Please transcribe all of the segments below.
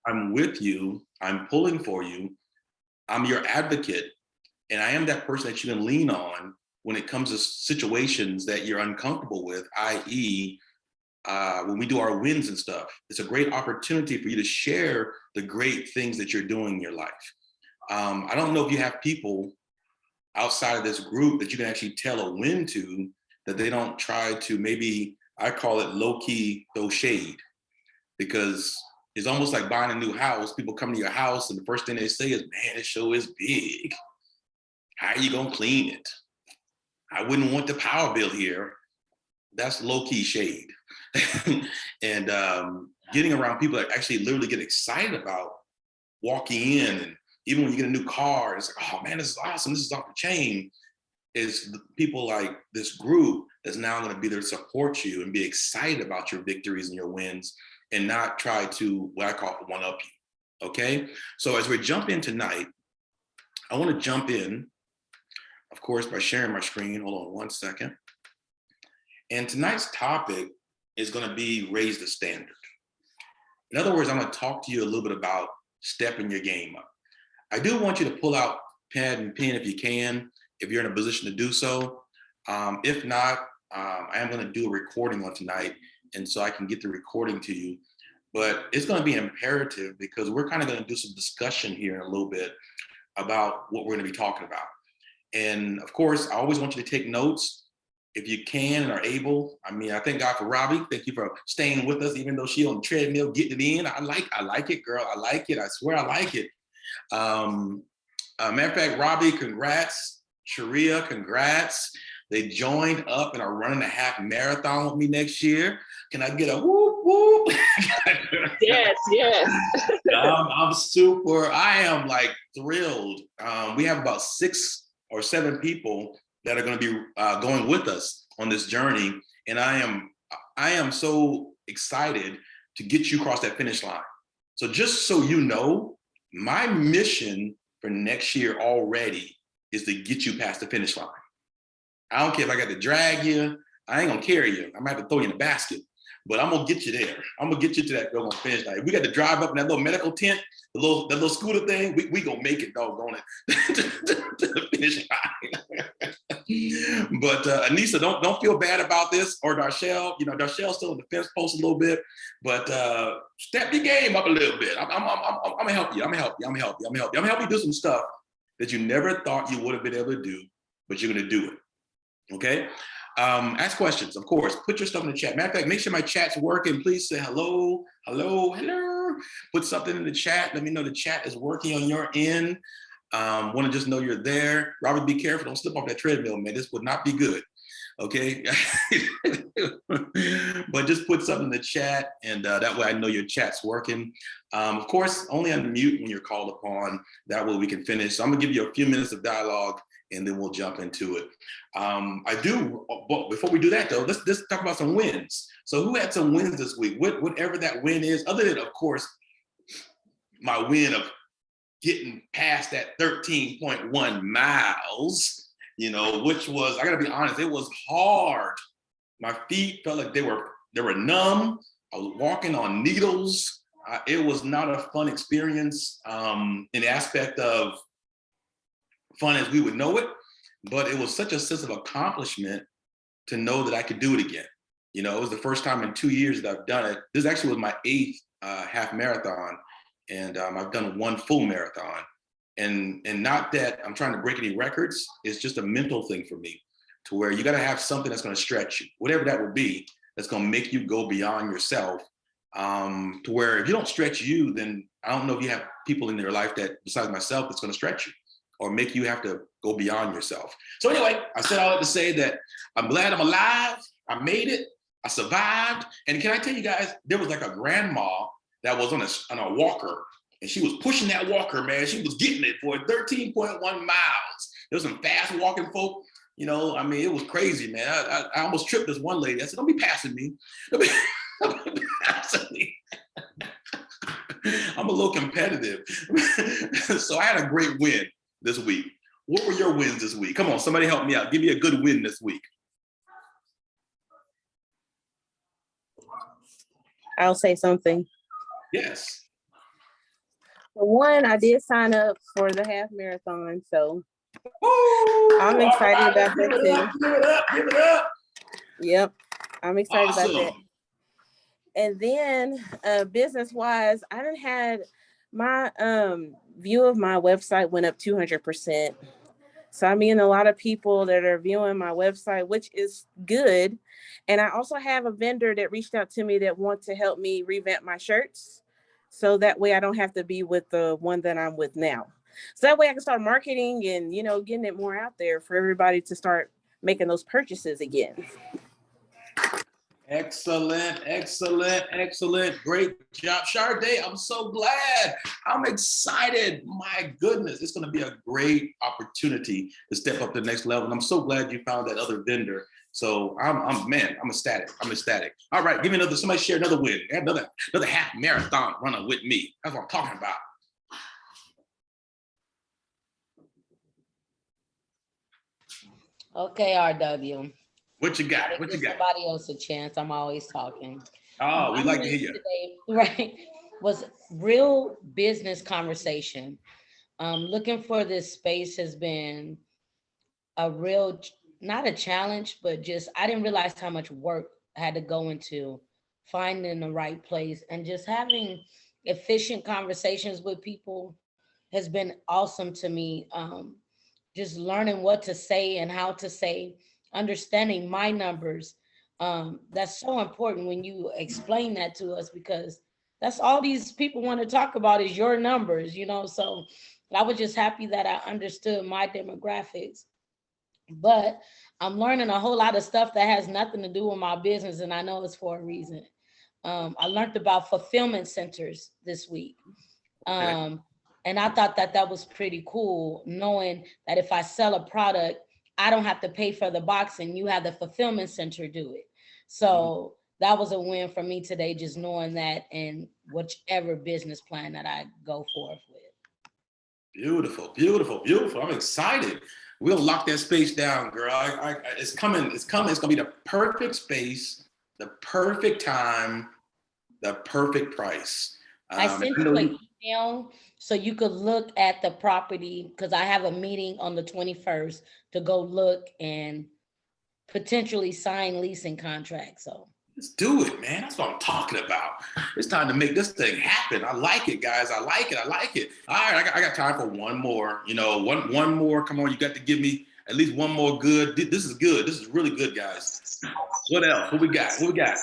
I'm with you, I'm pulling for you, I'm your advocate, and I am that person that you can lean on when it comes to situations that you're uncomfortable with, i.e., when we do our wins and stuff. It's a great opportunity for you to share the great things that you're doing in your life. I don't know if you have people outside of this group that you can actually tell a win to, that they don't try to, maybe I call it low-key throw shade, because it's almost like buying a new house. People come to your house and the first thing they say is, man, this show is big. How are you gonna clean it? I wouldn't want the power bill here. That's low-key shade. And getting around people that actually literally get excited about walking in, and even when you get a new car, it's like, oh man, this is awesome, this is off the chain, is people like this group that's now gonna be there to support you and be excited about your victories and your wins, and not try to, what I call, one up you, okay? So as we jump in tonight, I wanna jump in, of course, by sharing my screen. Hold on one second. And tonight's topic is gonna be raise the standard. In other words, I'm gonna talk to you a little bit about stepping your game up. I do want you to pull out pad and pen if you can, if you're in a position to do so. If not, I am gonna do a recording on tonight, and so I can get the recording to you. But it's gonna be imperative, because we're kind of gonna do some discussion here in a little bit about what we're gonna be talking about. And of course, I always want you to take notes if you can and are able. I mean, I thank God for Robbie. Thank you for staying with us, even though she on the treadmill getting it in. I like it, girl. I like it. I swear I like it. Matter of fact, Robbie, congrats. Sharia, congrats. They joined up and are running a half marathon with me next year. Can I get a whoop whoop? Yes, yes. I am like thrilled. We have about 6 or 7 people that are going to be going with us on this journey, and I am so excited to get you across that finish line. So just so you know, my mission for next year already is to get you past the finish line. I don't care if I got to drag you. I ain't gonna carry you. I might have to throw you in the basket, but I'm gonna get you there. I'm gonna get you to that finish line. We got to drive up in that little medical tent, that little scooter thing. We gonna make it, doggone it, to the finish line. But Anissa, don't feel bad about this, or Darshell. You know, Darshell's still in the fence post a little bit, but step your game up a little bit. I'm gonna help you. I'm gonna help you do some stuff that you never thought you would have been able to do, but you're gonna do it. Okay? Ask questions, of course. Put your stuff in the chat. Matter of fact, make sure my chat's working. Please say hello, hello, hello. Put something in the chat. Let me know the chat is working on your end. Want to just know you're there. Robert, be careful. Don't slip off that treadmill, man. This would not be good. Okay? But just put something in the chat, and that way I know your chat's working. Of course, only unmute when you're called upon. That way we can finish. So I'm going to give you a few minutes of dialogue, and then we'll jump into it. But before we do that, though, let's talk about some wins. So who had some wins this week? Whatever that win is, other than, of course, my win of getting past that 13.1 miles, you know, which was, I gotta be honest, it was hard. My feet felt like they were numb. I was walking on needles. It was not a fun experience in the aspect of fun as we would know it, but it was such a sense of accomplishment to know that I could do it again. You know, it was the first time in 2 years that I've done it. This actually was my 8th half marathon, and I've done 1 full marathon. And not that I'm trying to break any records, it's just a mental thing for me, to where you gotta have something that's gonna stretch you, whatever that would be, that's gonna make you go beyond yourself. To where if you don't stretch you, then I don't know if you have people in your life that, besides myself, that's gonna stretch you or make you have to go beyond yourself. So anyway, I said all that to say that I'm glad I'm alive. I made it. I survived. And can I tell you guys, there was like a grandma that was on a walker, and she was pushing that walker, man. She was getting it for 13.1 miles. There was some fast walking folk. You know, I mean, it was crazy, man. I almost tripped this one lady. I said, don't be passing me. Don't be passing me. I'm a little competitive. So I had a great win this week. What were your wins this week? Come on, somebody help me out. Give me a good win this week. I'll say something. Yes. For one, I did sign up for the half marathon, so Woo! I'm excited All right, about give that it up, too. give it up, give it up. Yep, I'm excited about that. Awesome. And then business-wise, I done had my view of my website went up 200%. So I'm meeting a lot of people that are viewing my website, which is good. And I also have a vendor that reached out to me that wants to help me revamp my shirts. So that way I don't have to be with the one that I'm with now. So that way I can start marketing and, getting it more out there for everybody to start making those purchases again. Excellent, excellent, excellent. Great job, Sade. I'm so glad. I'm excited. My goodness, it's going to be a great opportunity to step up to the next level. And I'm so glad you found that other vendor. So I'm ecstatic. I'm ecstatic. All right, give me another. Somebody share another win. Another half marathon runner with me. That's what I'm talking about. Okay, RW. What you got? What you got? Somebody else a chance. I'm always talking. Oh, we like to hear you. Today, right, was real business conversation. Looking for this space has been a real, not a challenge, but just I didn't realize how much work I had to go into finding the right place and just having efficient conversations with people has been awesome to me. Just learning what to say and how to say, understanding my numbers. That's so important when you explain that to us because that's all these people want to talk about is your numbers, So I was just happy that I understood my demographics. But I'm learning a whole lot of stuff that has nothing to do with my business, and I know it's for a reason. I learned about fulfillment centers this week. Okay. And I thought that was pretty cool, knowing that if I sell a product, I don't have to pay for the box and you have the fulfillment center do it. So that was a win for me today, just knowing that in whichever business plan that I go forth with. Beautiful, beautiful, beautiful. I'm excited. We'll lock that space down, girl. It's coming. It's coming. It's gonna be the perfect space, the perfect time, the perfect price. I sent you an email so you could look at the property because I have a meeting on the 21st to go look and potentially sign leasing contracts. So let's do it, man. That's what I'm talking about. It's time to make this thing happen. I like it, guys. I like it. I like it. All right, I got time for one more. One more. Come on, you got to give me at least one more good. This is good. This is really good, guys. What else? What we got? What we got?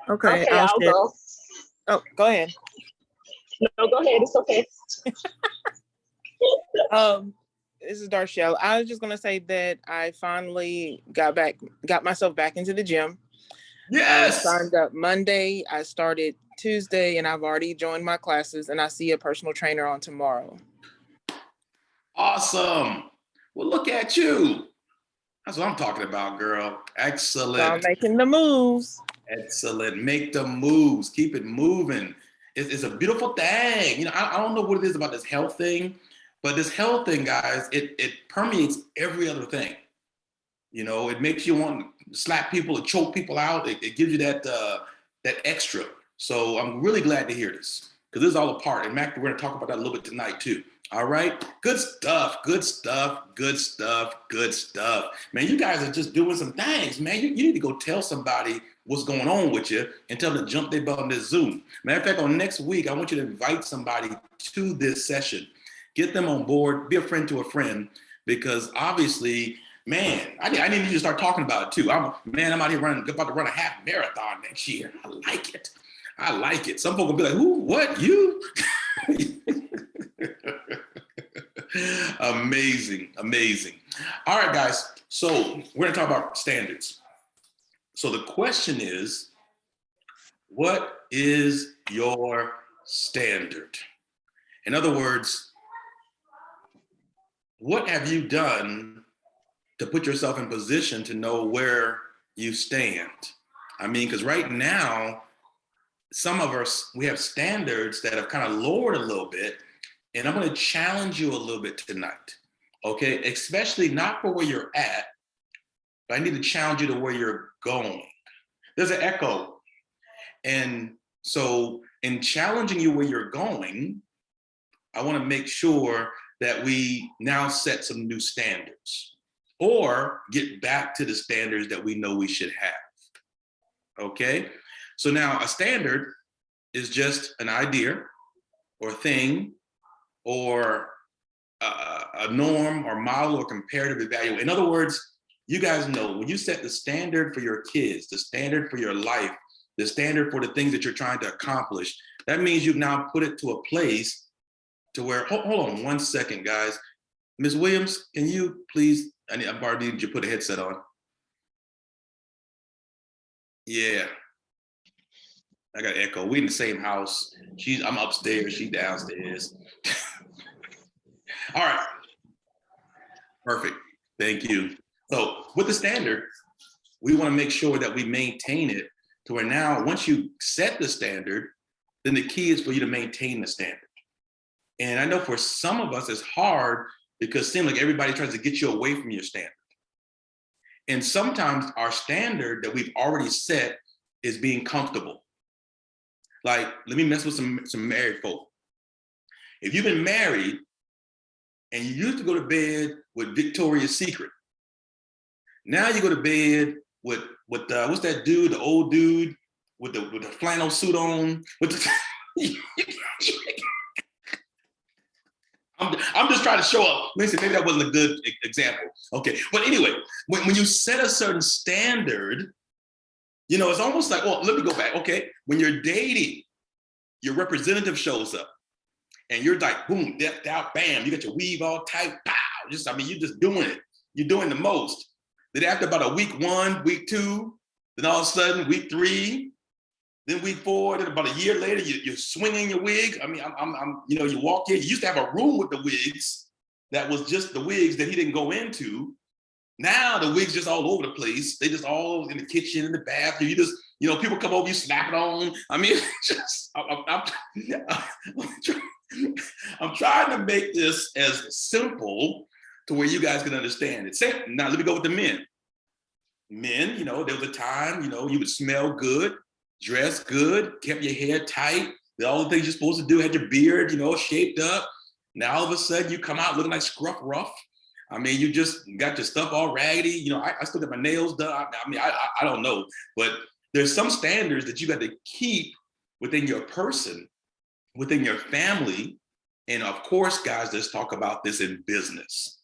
Okay, I'll go. Oh, go ahead. No, go ahead. It's okay. This is Darshelle. I was just gonna say that I finally got myself back into the gym. Yes. I signed up Monday. I started Tuesday, and I've already joined my classes. And I see a personal trainer on tomorrow. Awesome. Well, look at you. That's what I'm talking about, girl. Excellent. So I'm making the moves. Excellent. Make the moves. Keep it moving. It's a beautiful thing. I don't know what it is about this health thing, but this health thing, guys, it permeates every other thing. It makes you want to slap people or choke people out. It gives you that extra. So I'm really glad to hear this because this is all a part. And Mac, we're going to talk about that a little bit tonight too. All right. Good stuff. Good stuff. Good stuff. Good stuff. Man, you guys are just doing some things, man. You need to go tell somebody what's going on with you and tell them to jump their butt on this Zoom. Matter of fact, on next week, I want you to invite somebody to this session. Get them on board. Be a friend to a friend because obviously, man, I need you to start talking about it too. I'm out here about to run a half marathon next year. I like it. I like it. Some folks will be like, who, what, you? Amazing, amazing. All right, guys. So we're gonna talk about standards. So the question is, what is your standard? In other words, what have you done to put yourself in position to know where you stand? I mean, because right now, some of us, we have standards that have kind of lowered a little bit. And I'm going to challenge you a little bit tonight, okay? Especially not for where you're at, but I need to challenge you to where you're going. There's an echo. And so in challenging you where you're going, I want to make sure that we now set some new standards or get back to the standards that we know we should have. Okay? So now a standard is just an idea or thing or a norm or model or comparative evaluation. In other words, you guys know when you set the standard for your kids, the standard for your life, the standard for the things that you're trying to accomplish, that means you've now put it to a place to where, hold on 1 second, guys. Ms. Williams, can you please, I'm already need you to put a headset on. Yeah, I got echo. We in the same house. I'm upstairs, she's downstairs. All right, perfect, thank you. So with the standard, we wanna make sure that we maintain it to where now, once you set the standard, then the key is for you to maintain the standard. And I know for some of us, it's hard because it seems like everybody tries to get you away from your standard. And sometimes our standard that we've already set is being comfortable. Like, let me mess with some married folk. If you've been married and you used to go to bed with Victoria's Secret, now you go to bed with what's that dude, the old dude with the flannel suit on, with the I'm just trying to show up. Listen, maybe that wasn't a good example. Okay, but anyway, when you set a certain standard, you know, it's almost like, well, let me go back. Okay, when you're dating, your representative shows up and you're like, boom, decked out, bam, you got your weave all tight, pow, you're just doing it. You're doing the most. Then after about a week 1, week 2, then all of a sudden week 3, then week 4, then about a year later, you're swinging your wig. I mean, you know, you walk in, you used to have a room with the wigs that was just the wigs that he didn't go into. Now the wigs just all over the place. They just all in the kitchen, in the bathroom. You just, you know, people come over, you snap it on. I mean, I'm trying to make this as simple to where you guys can understand it. Now let me go with the men. Men, you know, there was a time, you know, you would smell good, dress good, kept your hair tight, did all the things you're supposed to do, had your beard, you know, shaped up. Now all of a sudden you come out looking like Scruff Ruff. I mean, you just got your stuff all raggedy. You know, I still got my nails done. I mean, I don't know, but there's some standards that you got to keep within your person, within your family. And of course, guys, let's talk about this in business.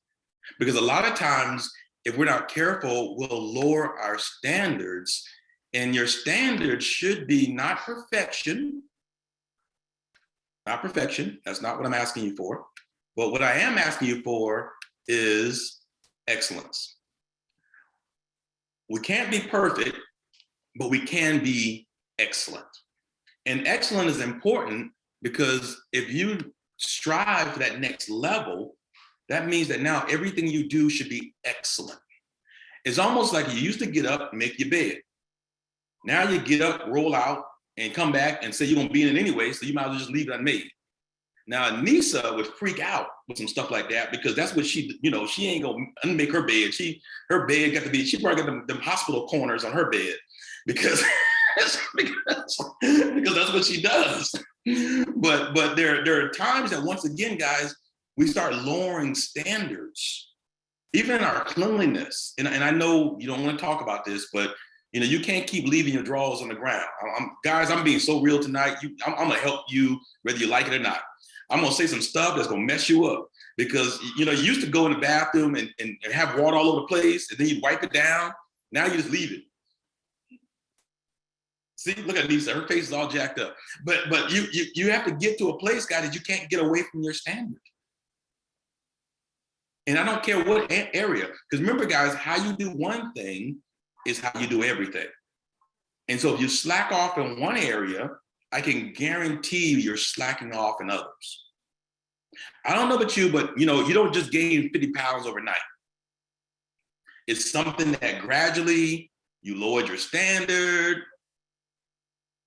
Because a lot of times, if we're not careful, we'll lower our standards. And your standards should be not perfection. Not perfection. That's not what I'm asking you for. But what I am asking you for is excellence. We can't be perfect, but we can be excellent. And excellent is important because if you strive for that next level, that means that now everything you do should be excellent. It's almost like you used to get up and make your bed. Now you get up, roll out, and come back and say you're gonna be in it anyway, so you might as well just leave it unmade. Now, Nisa would freak out with some stuff like that because that's what she, you know, she ain't gonna unmake her bed. Her bed got to be, she probably got them hospital corners on her bed because, because that's what she does. But there are times that once again, guys, we start lowering standards, even in our cleanliness. And I know you don't want to talk about this, but you know, you can't keep leaving your drawers on the ground. Guys, I'm being so real tonight. I'm gonna help you whether you like it or not. I'm gonna say some stuff that's gonna mess you up because you know you used to go in the bathroom and have water all over the place, and then you wipe it down. Now you just leave it. See, look at Lisa, her face is all jacked up. But you have to get to a place, guys, that you can't get away from your standard. And I don't care what area, because remember, guys, how you do one thing is how you do everything. And so if you slack off in one area, I can guarantee you're slacking off in others. I don't know about you, but you know, you don't just gain 50 pounds overnight. It's something that gradually you lowered your standard.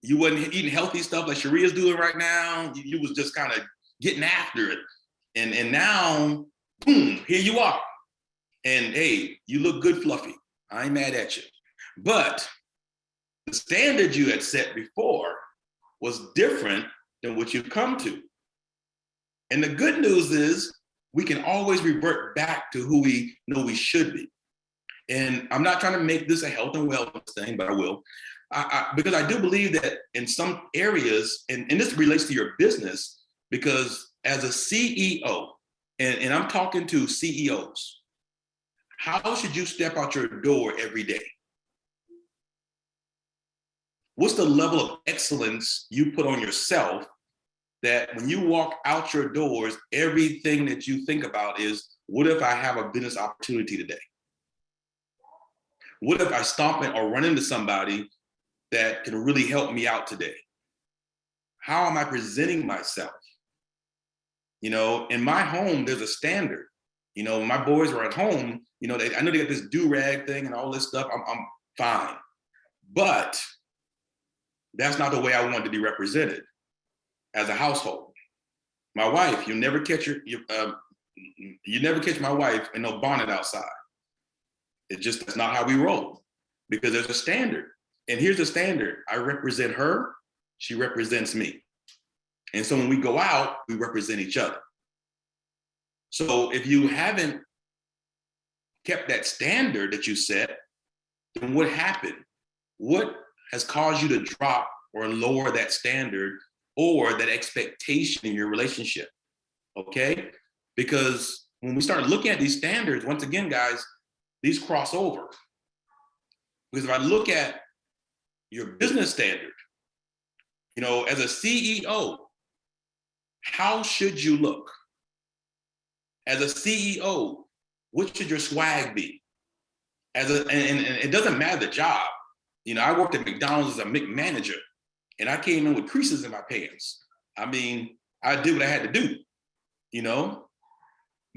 You wasn't eating healthy stuff like Sharia's doing right now. You was just kind of getting after it. And now, boom, here you are. And hey, you look good, Fluffy. I ain't mad at you. But The standard you had set before was different than what you've come to. And the good news is we can always revert back to who we know we should be. And I'm not trying to make this a health and wellness thing, but I will. Because I do believe that in some areas, and this relates to your business, because as a CEO, and I'm talking to CEOs, how should you step out your door every day? What's the level of excellence you put on yourself that when you walk out your doors, everything that you think about is, what if I have a business opportunity today? What if I stomp in or run into somebody that can really help me out today? How am I presenting myself? You know, in my home, there's a standard. You know, when my boys are at home, you know, I know they got this do-rag thing and all this stuff. I'm fine. But that's not the way I want to be represented as a household. My wife, you never catch my wife in no bonnet outside. That's not how we roll, because there's a standard. And here's the standard. I represent her, she represents me. And so when we go out, we represent each other. So if you haven't kept that standard that you set, then what happened? What has caused you to drop or lower that standard or that expectation in your relationship? Okay? Because when we start looking at these standards, once again, guys, these cross over. Because if I look at your business standard, you know, as a CEO, how should you look? As a CEO, what should your swag be? And it doesn't matter the job. You know, I worked at McDonald's as a manager, and I came in with creases in my pants. I mean, I did what I had to do, you know?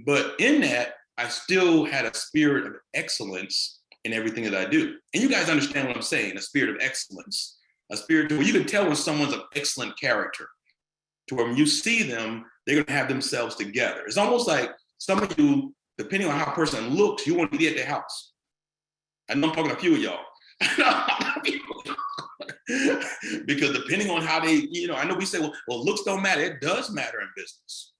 But in that, I still had a spirit of excellence in everything that I do. And you guys understand what I'm saying, a spirit of excellence, a spirit where you can tell when someone's of excellent character, to where when you see them, they're gonna have themselves together. It's almost like some of you, depending on how a person looks, you want to be at their house. I know I'm talking to a few of y'all. Because depending on how they, you know, I know we say, well, looks don't matter. It does matter in business.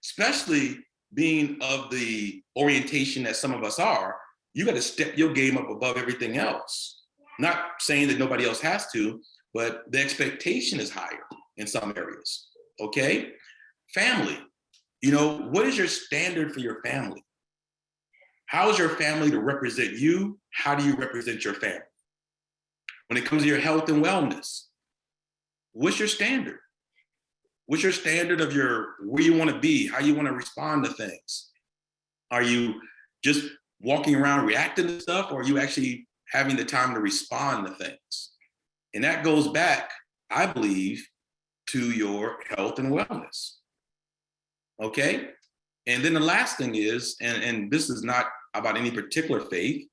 Especially being of the orientation that some of us are, you got to step your game up above everything else. Not saying that nobody else has to, but the expectation is higher in some areas, okay? Family, you know, what is your standard for your family? How is your family to represent you? How do you represent your family? When it comes to your health and wellness, what's your standard? What's your standard of where you want to be, how you want to respond to things? Are you just walking around reacting to stuff, or are you actually having the time to respond to things? And that goes back, I believe, to your health and wellness. Okay? And then the last thing is, and this is not about any particular faith,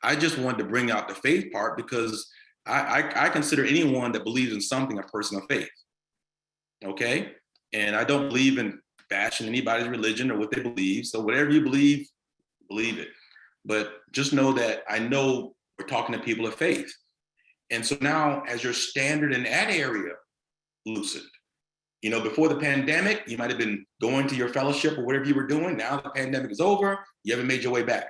I just wanted to bring out the faith part because I consider anyone that believes in something a person of faith. Okay? And I don't believe in bashing anybody's religion or what they believe. So whatever you believe it. But just know that I know we're talking to people of faith. And so now, as your standard in that area loosened, you know, before the pandemic, you might have been going to your fellowship or whatever you were doing. Now the pandemic is over, you haven't made your way back.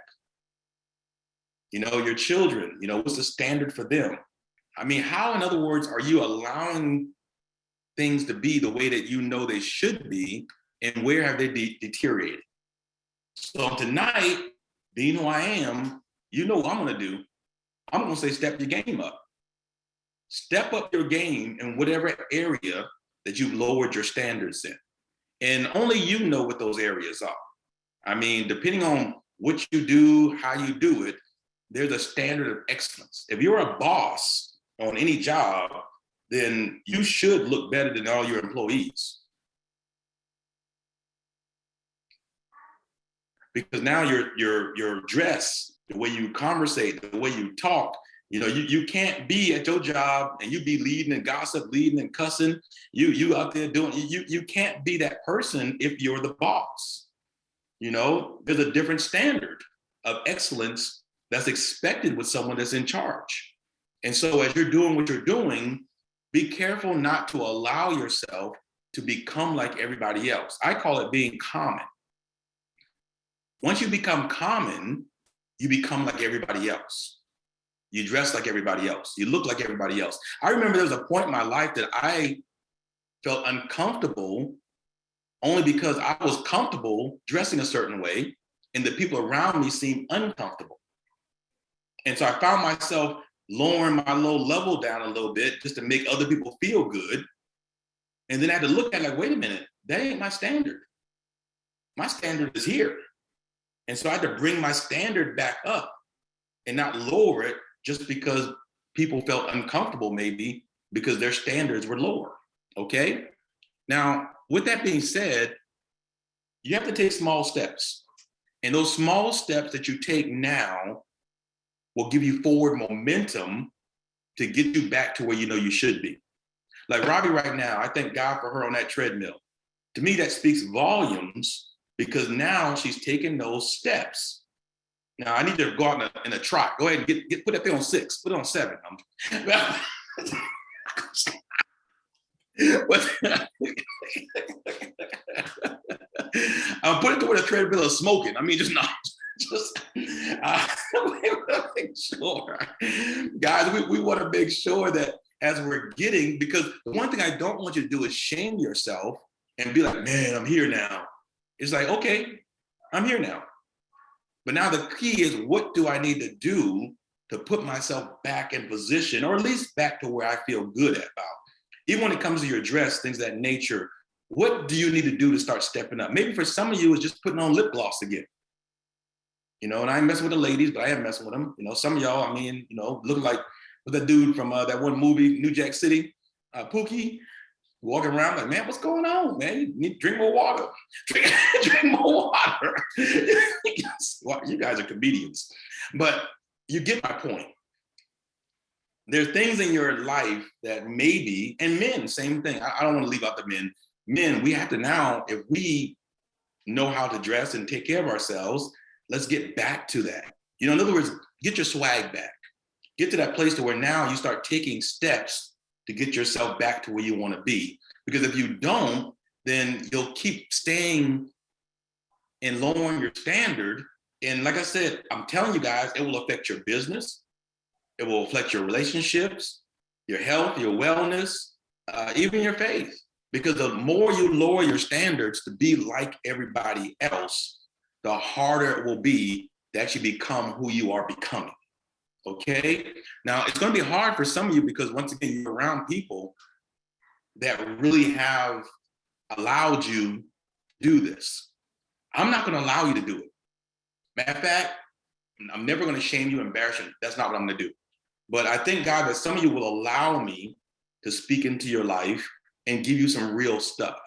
You know, your children, you know, what's the standard for them? I mean, how, in other words, are you allowing things to be the way that you know they should be, and where have they deteriorated? So tonight, being who I am, you know what I'm gonna do. I'm gonna say step your game up. Step up your game in whatever area that you've lowered your standards in. And only you know what those areas are. I mean, depending on what you do, how you do it, there's a standard of excellence. If you're a boss on any job, then you should look better than all your employees. Because now your dress, the way you conversate, the way you talk, you know, you can't be at your job and you be leading and gossip, leading and cussing. You out there doing, you can't be that person if you're the boss. You know, there's a different standard of excellence that's expected with someone that's in charge. And so as you're doing what you're doing, be careful not to allow yourself to become like everybody else. I call it being common. Once you become common, you become like everybody else. You dress like everybody else. You look like everybody else. I remember there was a point in my life that I felt uncomfortable only because I was comfortable dressing a certain way and the people around me seemed uncomfortable. And so I found myself lowering my low level down a little bit just to make other people feel good. And then I had to look at it like, wait a minute, that ain't my standard. My standard is here. And so I had to bring my standard back up and not lower it just because people felt uncomfortable, maybe because their standards were lower. Okay. Now, with that being said, you have to take small steps. And those small steps that you take now will give you forward momentum to get you back to where you know you should be. Like Robbie right now, I thank God for her on that treadmill. To me, that speaks volumes because now she's taking those steps. Now I need to go out in a trot. Go ahead and put that thing on 6, put it on 7. I'm putting it to where the treadmill is smoking. I mean, just not. Make sure, guys. We want to make sure that as we're getting, because the one thing I don't want you to do is shame yourself and be like, man, I'm here now. It's like, okay, I'm here now. But now the key is, what do I need to do to put myself back in position, or at least back to where I feel good about? Even when it comes to your dress, things of that nature, what do you need to do to start stepping up? Maybe for some of you, it's just putting on lip gloss again. You know, and I ain't messing with the ladies, but I am messing with them. You know, some of y'all, I mean, you know, looking like with that dude from that one movie, New Jack City, Pookie, walking around like, man, what's going on, man? You need to drink more water. Drink more water. You guys are comedians. But you get my point. There are things in your life that maybe, and men, same thing. I don't want to leave out the men. Men, we have to now, if we know how to dress and take care of ourselves, let's get back to that. You know, in other words, get your swag back. Get to that place to where now you start taking steps to get yourself back to where you want to be. Because if you don't, then you'll keep staying and lowering your standard. And like I said, I'm telling you guys, it will affect your business. It will affect your relationships, your health, your wellness, even your faith. Because the more you lower your standards to be like everybody else, the harder it will be to actually become who you are becoming. Okay? Now, it's going to be hard for some of you because, once again, you're around people that really have allowed you to do this. I'm not going to allow you to do it. Matter of fact, I'm never going to shame you, embarrass you. That's not what I'm going to do. But I thank God that some of you will allow me to speak into your life and give you some real stuff.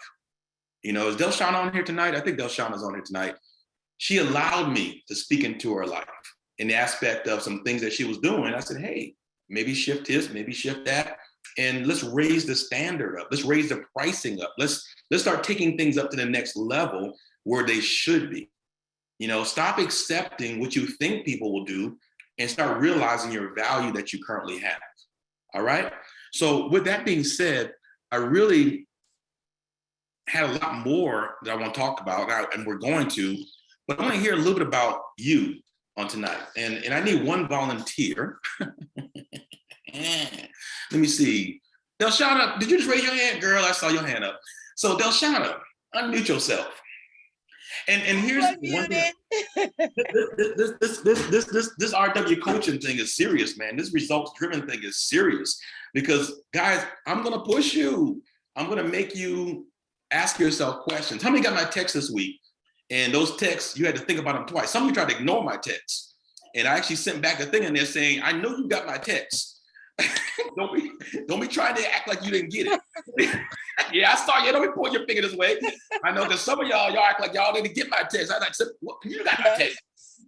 You know, is Delshana on here tonight? I think Delshana's on here tonight. She allowed me to speak into her life in the aspect of some things that she was doing. I said, hey, maybe shift this, maybe shift that. And let's raise the standard up. Let's raise the pricing up. Let's start taking things up to the next level where they should be. You know, stop accepting what you think people will do and start realizing your value that you currently have. All right. So with that being said, I really had a lot more that I want to talk about, and we're going to, but I want to hear a little bit about you on tonight. And I need one volunteer. Let me see. Delshana, did you just raise your hand? Girl, I saw your hand up. So Delshana, unmute yourself. And here's one thing. This RW coaching thing is serious, man. This results-driven thing is serious because, guys, I'm gonna push you. I'm gonna make you ask yourself questions. How many got my text this week? And those texts, you had to think about them twice. Some of you tried to ignore my texts. And I actually sent back a thing in there saying, I know you got my text. Don't be trying to act like you didn't get it. Yeah, I saw you. Don't be pointing your finger this way. I know because some of y'all act like y'all didn't get my text. I like, well, you got my text.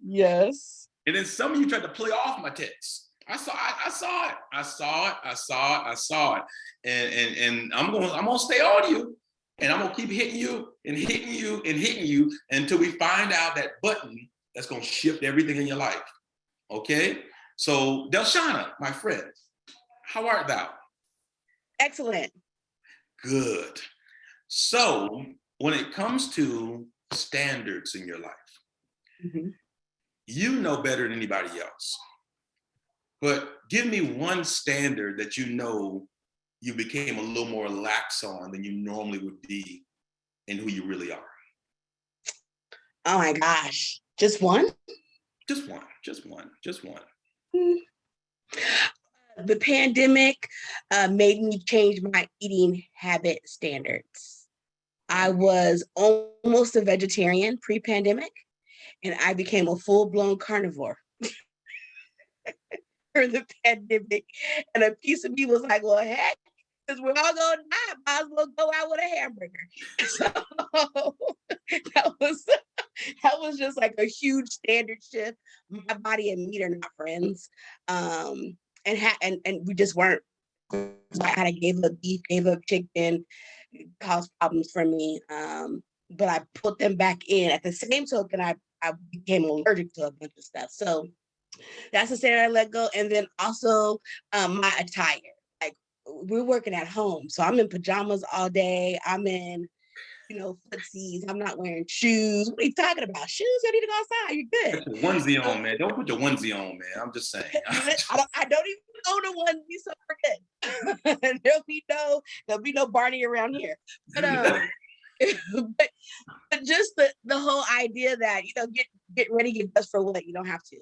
Yes. And then some of you tried to play off my text. I saw it. And I'm gonna stay on you. And I'm gonna keep hitting you and hitting you and hitting you until we find out that button that's gonna shift everything in your life. Okay? So Delshana, my friend, How art thou? Excellent. Good. So when it comes to standards in your life, Mhm. you know better than anybody else. But give me one standard that you know you became a little more lax on than you normally would be in who you really are. Oh my gosh. Just one? Just one, just one, just one. The pandemic made me change my eating habit standards. I was almost a vegetarian pre-pandemic, and I became a full-blown carnivore during the pandemic. And a piece of me was like, well, heck, because we're all gonna die, might as well go out with a hamburger. So that was just like a huge standard shift. My body and meat are not friends. And we just weren't. I gave up beef, gave up chicken, caused problems for me. But I put them back in. At the same token, I became allergic to a bunch of stuff. So that's the standard I let go. And then also my attire. Like we're working at home. So I'm in pajamas all day. I'm in, footsies. I'm not wearing shoes. What are you talking about? Shoes? I need to go outside. You're good. Put your onesie on, man. Don't put your onesie on, man. I'm just saying. I don't even own a onesie, so we're good. There'll be no Barney around here. But but just the whole idea that get ready, get dressed for what you don't have to.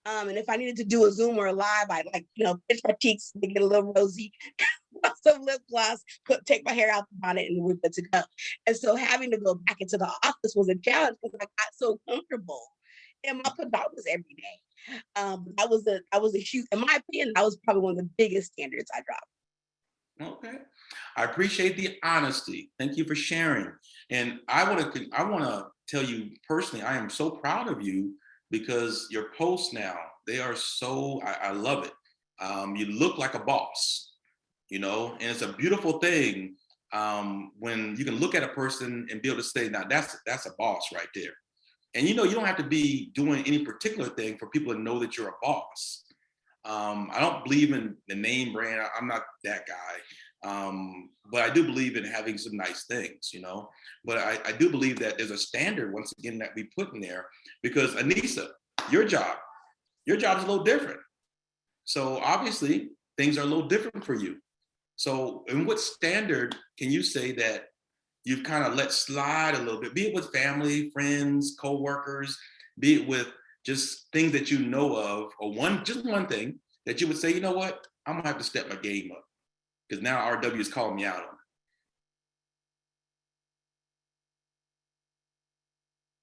And if I needed to do a Zoom or a live, I'd pinch my cheeks, make it a little rosy, put some lip gloss, take my hair out the bonnet, and we're good to go. And so having to go back into the office was a challenge because I got so comfortable in my pajamas every day. That was a huge, in my opinion, that was probably one of the biggest standards I dropped. Okay. I appreciate the honesty. Thank you for sharing. And I want to tell you personally, I am so proud of you because your posts now, they are so, I love it. You look like a boss, and it's a beautiful thing when you can look at a person and be able to say, now that's a boss right there. And you don't have to be doing any particular thing for people to know that you're a boss. I don't believe in the name brand. I'm not that guy. But I do believe in having some nice things, But I do believe that there's a standard, once again, that we put in there because Anissa, your job is a little different. So obviously things are a little different for you. So in what standard can you say that you've kind of let slide a little bit, be it with family, friends, coworkers, be it with just things that you know of, or just one thing that you would say, you know what, I'm gonna have to step my game up because now RW is calling me out on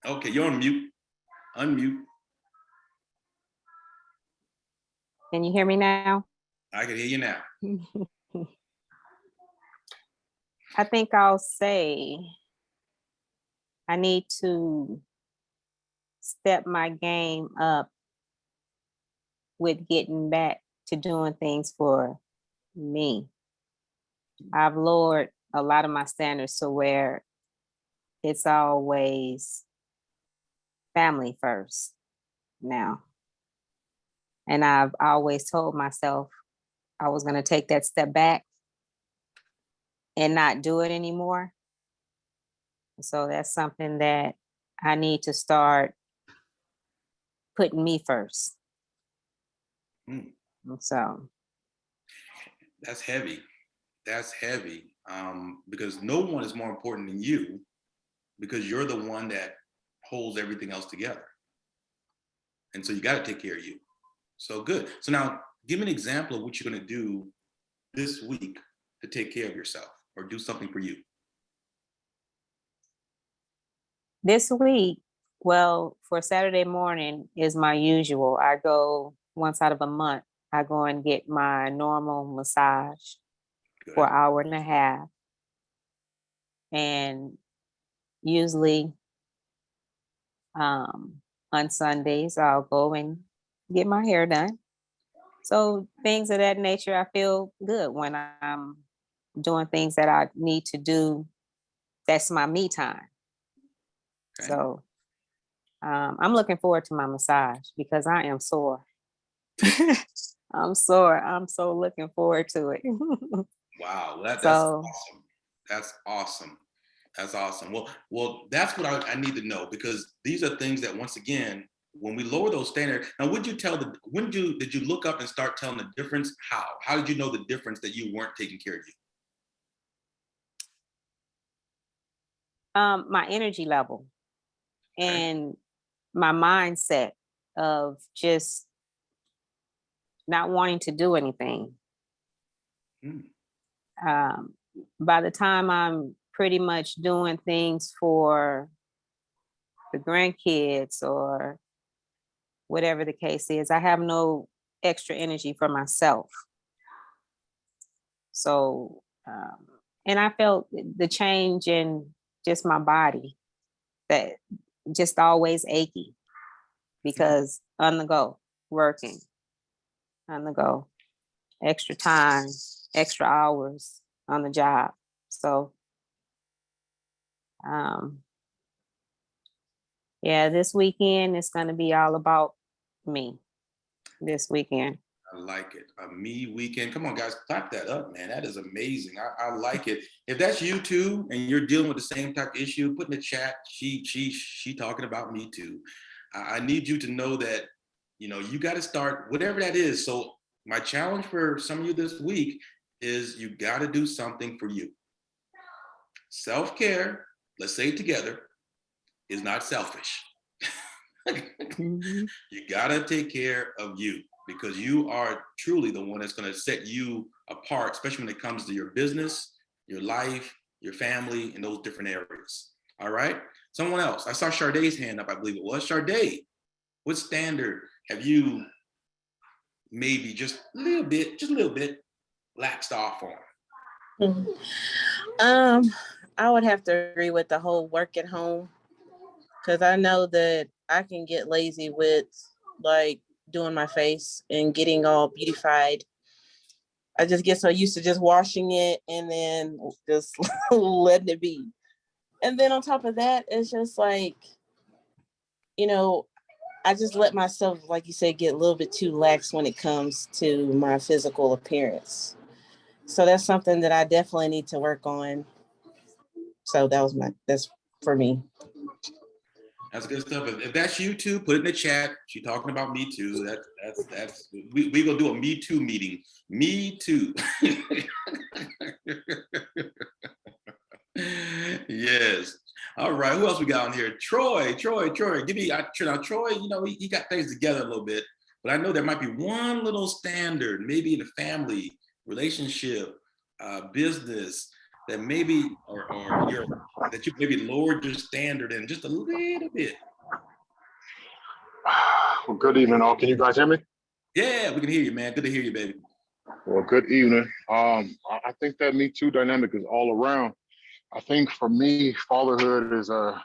it. Okay, you're on mute. Unmute. Can you hear me now? I can hear you now. I think I'll say I need to step my game up with getting back to doing things for me. I've lowered a lot of my standards to where it's always family first now. And I've always told myself I was going to take that step back and not do it anymore. So that's something that I need to start putting me first. So that's heavy. That's heavy. Because no one is more important than you because you're the one that holds everything else together. And so you got to take care of you. So good. So now give me an example of what you're going to do this week to take care of yourself or do something for you. this week, well, for Saturday morning is my usual. I go once out of a month, I go and get my normal massage Good. for an hour and a half. And usually on Sundays, I'll go and get my hair done. So things of that nature, I feel good when I'm doing things that I need to do. That's my me time. Okay. So I'm looking forward to my massage because I am sore. I'm sore. I'm so looking forward to it. Wow, that's So awesome. That's awesome. That's awesome. Well, that's what I need to know, because these are things that, once again, when we lower those standards. Now, when did you look up and start telling the difference? How did you know the difference that you weren't taking care of my energy level you? Okay. and my mindset of just not wanting to do anything. Hmm. Um, by the time I'm pretty much doing things for the grandkids or whatever the case is, I have no extra energy for myself. So, and I felt the change in just my body, that just always achy because on the go, working on the go, extra time, extra hours on the job. So, um, yeah, this weekend is going to be all about me this weekend. I like it. A me weekend. Come on, guys, clap that up, man. That is amazing. I like it. If that's you too, and you're dealing with the same type of issue, put in the chat. She talking about me too. I need you to know that, you got to start whatever that is. So my challenge for some of you this week is, you got to do something for you. Self-care, let's say it together, is not selfish. Mhm. You gotta take care of you, because you are truly the one that's gonna set you apart, especially when it comes to your business, your life, your family, and those different areas. All right. Someone else. I saw Shardae's hand up, I believe it was. Shardae, what standard have you maybe just a little bit laxed off on? Mhm. Um, I would have to agree with the whole work at home, because I know that I can get lazy with like doing my face and getting all beautified. I just get so used to just washing it and then just letting it be. And then on top of that, it's just like, you know, I just let myself, like you said, get a little bit too lax when it comes to my physical appearance. So that's something that I definitely need to work on. So that's for me. That's good stuff. If that's you too, put it in the chat. She's talking about me too. That's we gonna do a Me Too meeting. Me too. Yes. All right. Who else we got on here? Troy. Give me now. Troy, he got things together a little bit, but I know there might be one little standard, maybe in the family, relationship, business, that maybe or your that you maybe lowered your standard in just a little bit. Well, good evening, all. Can you guys hear me? Yeah, we can hear you, man. Good to hear you, baby. Well, good evening. I think that Me Too dynamic is all around. I think for me, fatherhood is a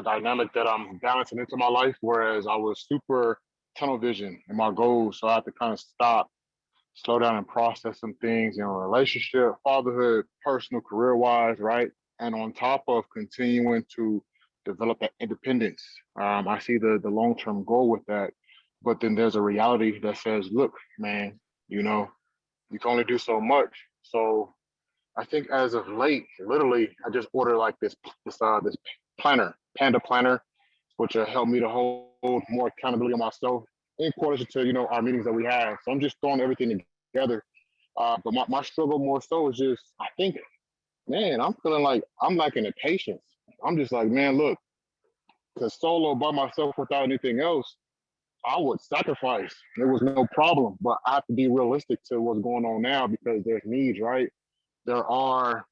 dynamic that I'm balancing into my life, whereas I was super tunnel vision in my goals. So I had to kind of stop, slow down and process some things in a relationship, fatherhood, personal, career wise, right? And on top of continuing to develop that independence. I see the long term goal with that. But then there's a reality that says, look, man, you know, you can only do so much. So I think as of late, literally, I just ordered like this planner, Panda planner, which will help me to hold more accountability on myself in accordance to our meetings that we have. So I'm just throwing everything together. But my struggle more so is just, I think, man, I'm feeling like I'm lacking the patience. I'm just like, man, look, because solo by myself without anything else, I would sacrifice. There was no problem, but I have to be realistic to what's going on now because there's needs, right? There are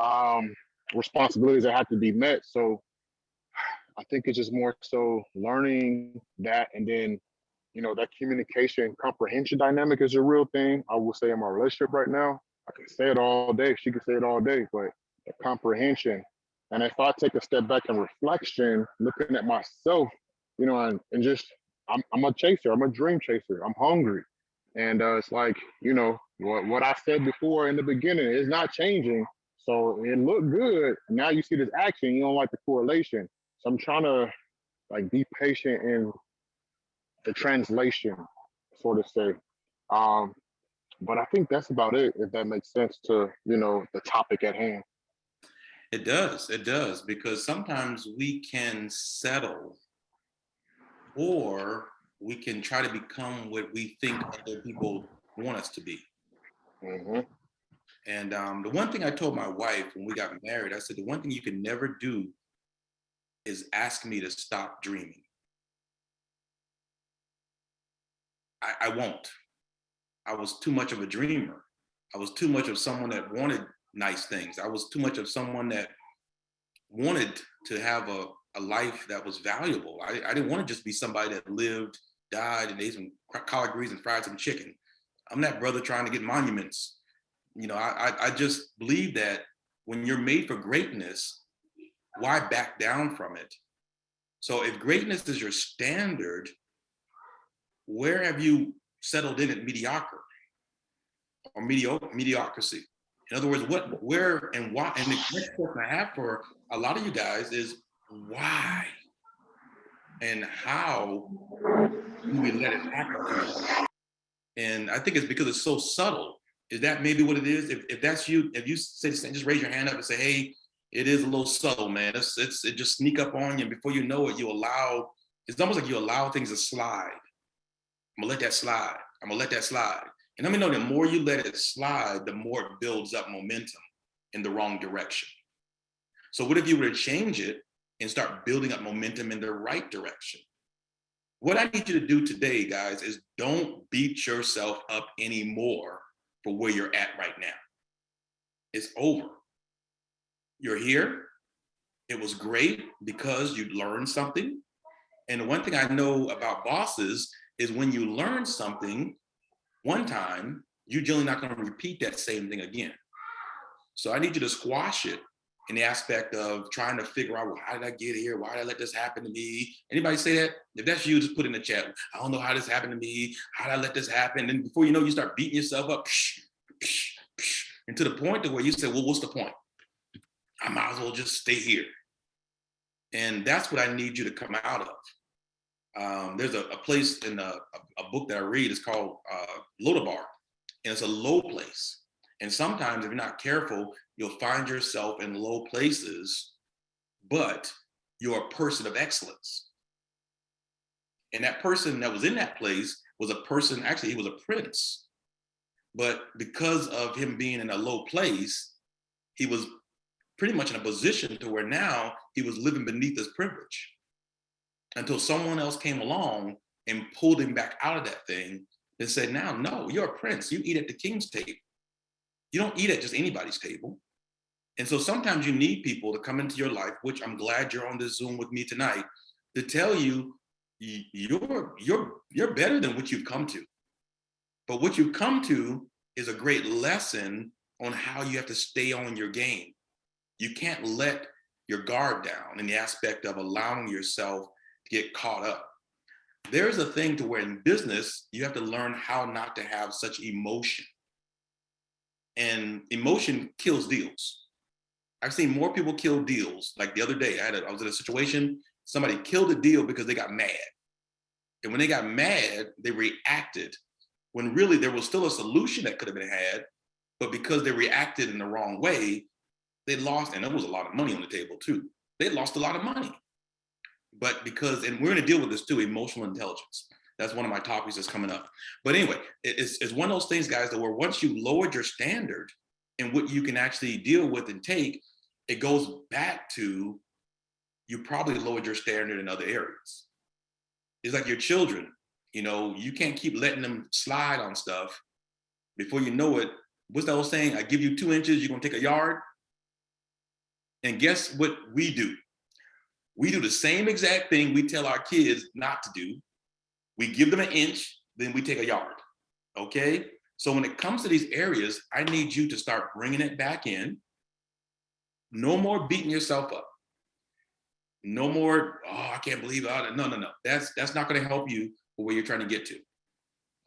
um, responsibilities that have to be met. So I think it's just more so learning that, and then that communication comprehension dynamic is a real thing. I will say in my relationship right now, I can say it all day. She can say it all day, but the comprehension. And if I take a step back and reflection, looking at myself, and just I'm a chaser. I'm a dream chaser. I'm hungry, and it's like what I said before in the beginning is not changing. So it looked good. Now you see this action. You don't like the correlation. So I'm trying to like be patient in the translation, so to say. But I think that's about it, if that makes sense to, the topic at hand. It does, because sometimes we can settle, or we can try to become what we think other people want us to be. Hmm. And the one thing I told my wife when we got married, I said, the one thing you can never do is ask me to stop dreaming. I won't. I was too much of a dreamer. I was too much of someone that wanted nice things. I was too much of someone that wanted to have a life that was valuable. I didn't want to just be somebody that lived, died, and ate some collard greens and fried some chicken. I'm that brother trying to get monuments. I just believe that when you're made for greatness, why back down from it? So if greatness is your standard, where have you settled in at mediocre or mediocrity? In other words, where, and why? And the next question I have for a lot of you guys is why and how do we let it happen to us? And I think it's because it's so subtle. Is that maybe what it is? If that's you, if you say, just raise your hand up and say, hey, it is a little subtle, man. It just sneak up on you, and before you know it, it's almost like you allow things to slide. I'm gonna let that slide. I'm gonna let that slide. And let me know, the more you let it slide, the more it builds up momentum in the wrong direction. So what if you were to change it and start building up momentum in the right direction? What I need you to do today, guys, is don't beat yourself up anymore for where you're at right now. It's over. You're here. It was great because you learned something. And the one thing I know about bosses is when you learn something one time, you're generally not going to repeat that same thing again. So I need you to squash it in the aspect of trying to figure out, well, how did I get here? Why did I let this happen to me? Anybody say that? If that's you, just put it in the chat. I don't know how this happened to me. How did I let this happen? And before you know, you start beating yourself up and to the point to where you say, well, what's the point? I might as well just stay here. And that's what I need you to come out of. There's a place in a book that I read. It's called Lodabar, and it's a low place. And sometimes, if you're not careful, you'll find yourself in low places, but you're a person of excellence. And that person that was in that place was a person, actually, he was a prince. But because of him being in a low place, he was pretty much in a position to where now he was living beneath his privilege until someone else came along and pulled him back out of that thing and said, now, no, you're a prince. You eat at the king's table. You don't eat at just anybody's table. And so sometimes you need people to come into your life, which I'm glad you're on this Zoom with me tonight, to tell you you're better than what you've come to. But what you've come to is a great lesson on how you have to stay on your game. You can't let your guard down in the aspect of allowing yourself to get caught up. There's a thing to where in business, you have to learn how not to have such emotion. And emotion kills deals. I've seen more people kill deals. Like the other day, I was in a situation, somebody killed a deal because they got mad. And when they got mad, they reacted when really there was still a solution that could have been had, but because they reacted in the wrong way, they lost, and there was a lot of money on the table too. They lost a lot of money. But because, and we're gonna deal with this too, emotional intelligence. That's one of my topics that's coming up. But anyway, it's one of those things, guys, that where once you lowered your standard and what you can actually deal with and take, it goes back to you probably lowered your standard in other areas. It's like your children, you can't keep letting them slide on stuff. Before you know it, what's that old saying? I give you 2 inches, you're gonna take a yard. And guess what we do? We do the same exact thing we tell our kids not to do. We give them 1 inch, then we take a yard, okay? So when it comes to these areas, I need you to start bringing it back in. No more beating yourself up. No more, I can't believe it. No. That's not gonna help you for where you're trying to get to,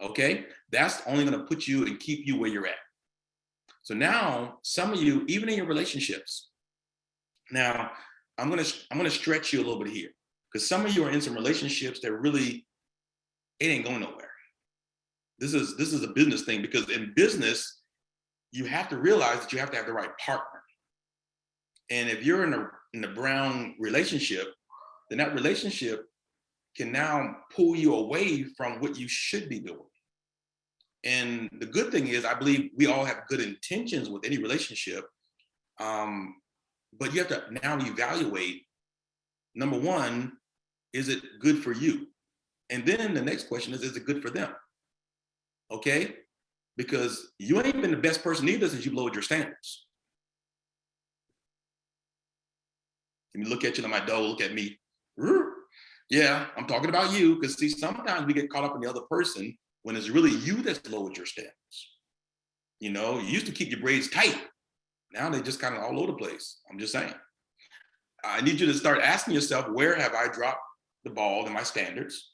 okay? That's only gonna put you and keep you where you're at. So now, some of you, even in your relationships, now, I'm gonna stretch you a little bit here, because some of you are in some relationships that really, it ain't going nowhere. This is a business thing, because in business, you have to realize that you have to have the right partner. And if you're in a brown relationship, then that relationship can now pull you away from what you should be doing. And the good thing is, I believe we all have good intentions with any relationship, but you have to now evaluate, number one, is it good for you? And then the next question is it good for them? Okay? Because you ain't been the best person either since you lowered your standards. Let me look at you, like my dog, look at me. Yeah, I'm talking about you, because see, sometimes we get caught up in the other person when it's really you that's lowered your standards. You know, you used to keep your braids tight. Now they just kind of all over the place. I'm just saying. I need you to start asking yourself, where have I dropped the ball in my standards?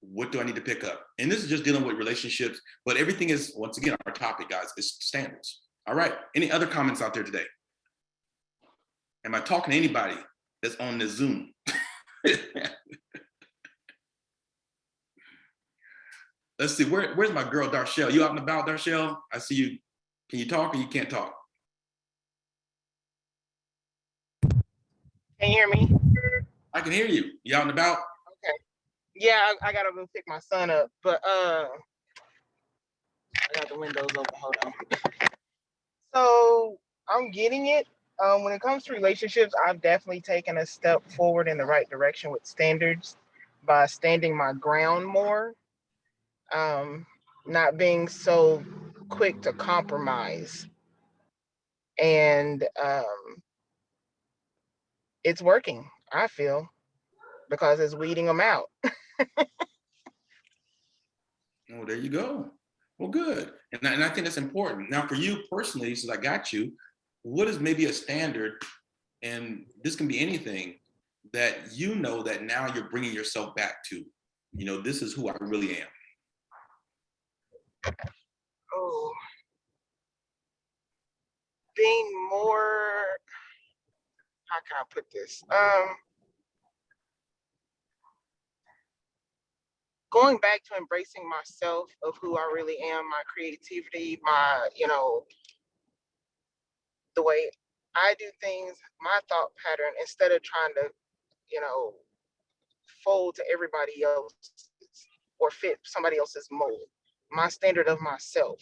What do I need to pick up? And this is just dealing with relationships, but everything is, once again, our topic, guys, is standards. All right, any other comments out there today? Am I talking to anybody that's on the Zoom? Let's see, where's my girl, Darshell? You out and about, Darshell? I see you. Can you talk or you can't talk? Can you hear me? I can hear you. You out and about? Okay. Yeah, I gotta go pick my son up, but I got the windows open. Hold on. So I'm getting it. When it comes to relationships, I've definitely taken a step forward in the right direction with standards by standing my ground more, not being so quick to compromise, and it's working, I feel, because it's weeding them out. Oh, there you go. Well, good. And I think that's important. Now, for you personally, since I got you, what is maybe a standard, and this can be anything, that you know that now you're bringing yourself back to? You know, this is who I really am. Oh, being more, how can I put this? Going back to embracing myself of who I really am, my creativity, my, the way I do things, my thought pattern, instead of trying to, fold to everybody else or fit somebody else's mold. My standard of myself.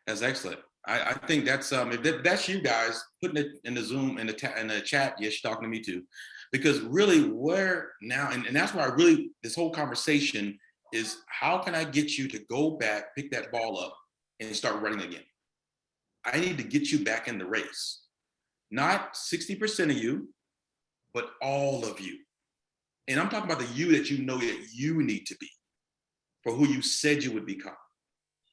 That's excellent. I think that's if that's you guys putting it in the Zoom in the chat. Yes, you're talking to me too, because really where now, and that's why this whole conversation is, how can I get you to go back, pick that ball up, and start running again? I need to get you back in the race, not 60% of you, but all of you. And I'm talking about the you that you know that you need to be for who you said you would become.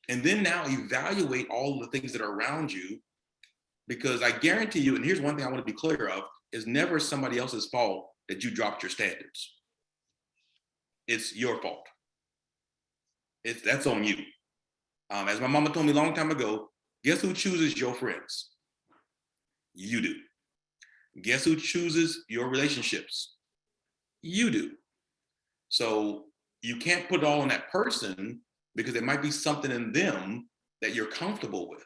And then now evaluate all the things that are around you, because I guarantee you, and here's one thing I want to be clear of, is never somebody else's fault that you dropped your standards. It's your fault. That's on you. As my mama told me a long time ago, guess who chooses your friends? You do. Guess who chooses your relationships? You do. So you can't put it all on that person, because there might be something in them that you're comfortable with.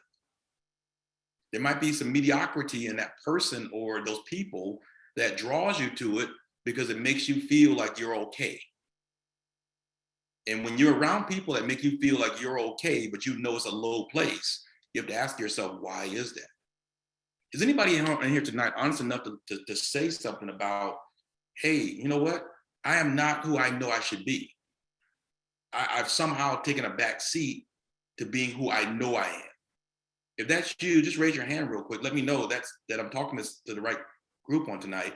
There might be some mediocrity in that person or those people that draws you to it because it makes you feel like you're okay. And when you're around people that make you feel like you're okay, but you know it's a low place, you have to ask yourself, why is that? Is anybody in here tonight honest enough to say something about, hey, you know what? I am not who I know I should be. I've somehow taken a back seat to being who I know I am. If that's you, just raise your hand real quick. Let me know that I'm talking to the right group on tonight.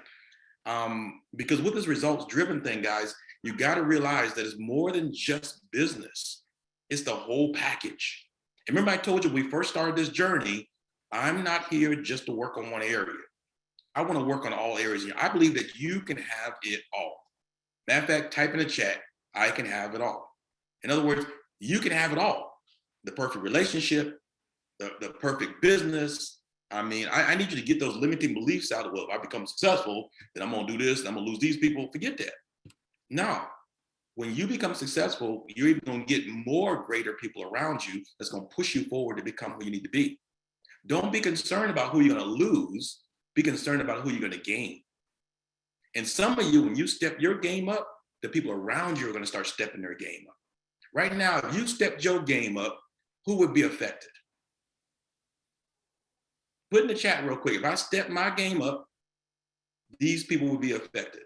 Because with this results-driven thing, guys, you got to realize that it's more than just business. It's the whole package. And remember, I told you when we first started this journey, I'm not here just to work on one area. I want to work on all areas here. I believe that you can have it all. Matter of fact, type in the chat, I can have it all. In other words, you can have it all. The perfect relationship, the perfect business. I mean, I need you to get those limiting beliefs out of, well, if I become successful, then I'm going to do this, and I'm going to lose these people. Forget that. No. When you become successful, you're even going to get more greater people around you that's going to push you forward to become who you need to be. Don't be concerned about who you're going to lose. Be concerned about who you're going to gain. And some of you, when you step your game up, the people around you are going to start stepping their game up. Right now, if you stepped your game up, who would be affected? Put in the chat real quick. If I step my game up, these people would be affected.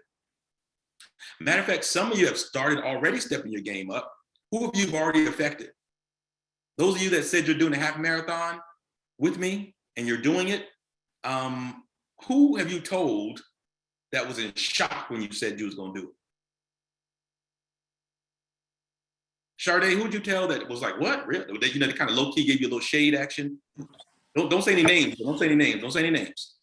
Matter of fact, some of you have started already stepping your game up. Who have you already affected? Those of you that said you're doing a half marathon with me and you're doing it, who have you told that was in shock when you said you was gonna do it? Sade, who'd you tell that was like, what? Really? That, you know, they kind of low-key gave you a little shade action? Don't say any names. Don't say any names. Don't say any names.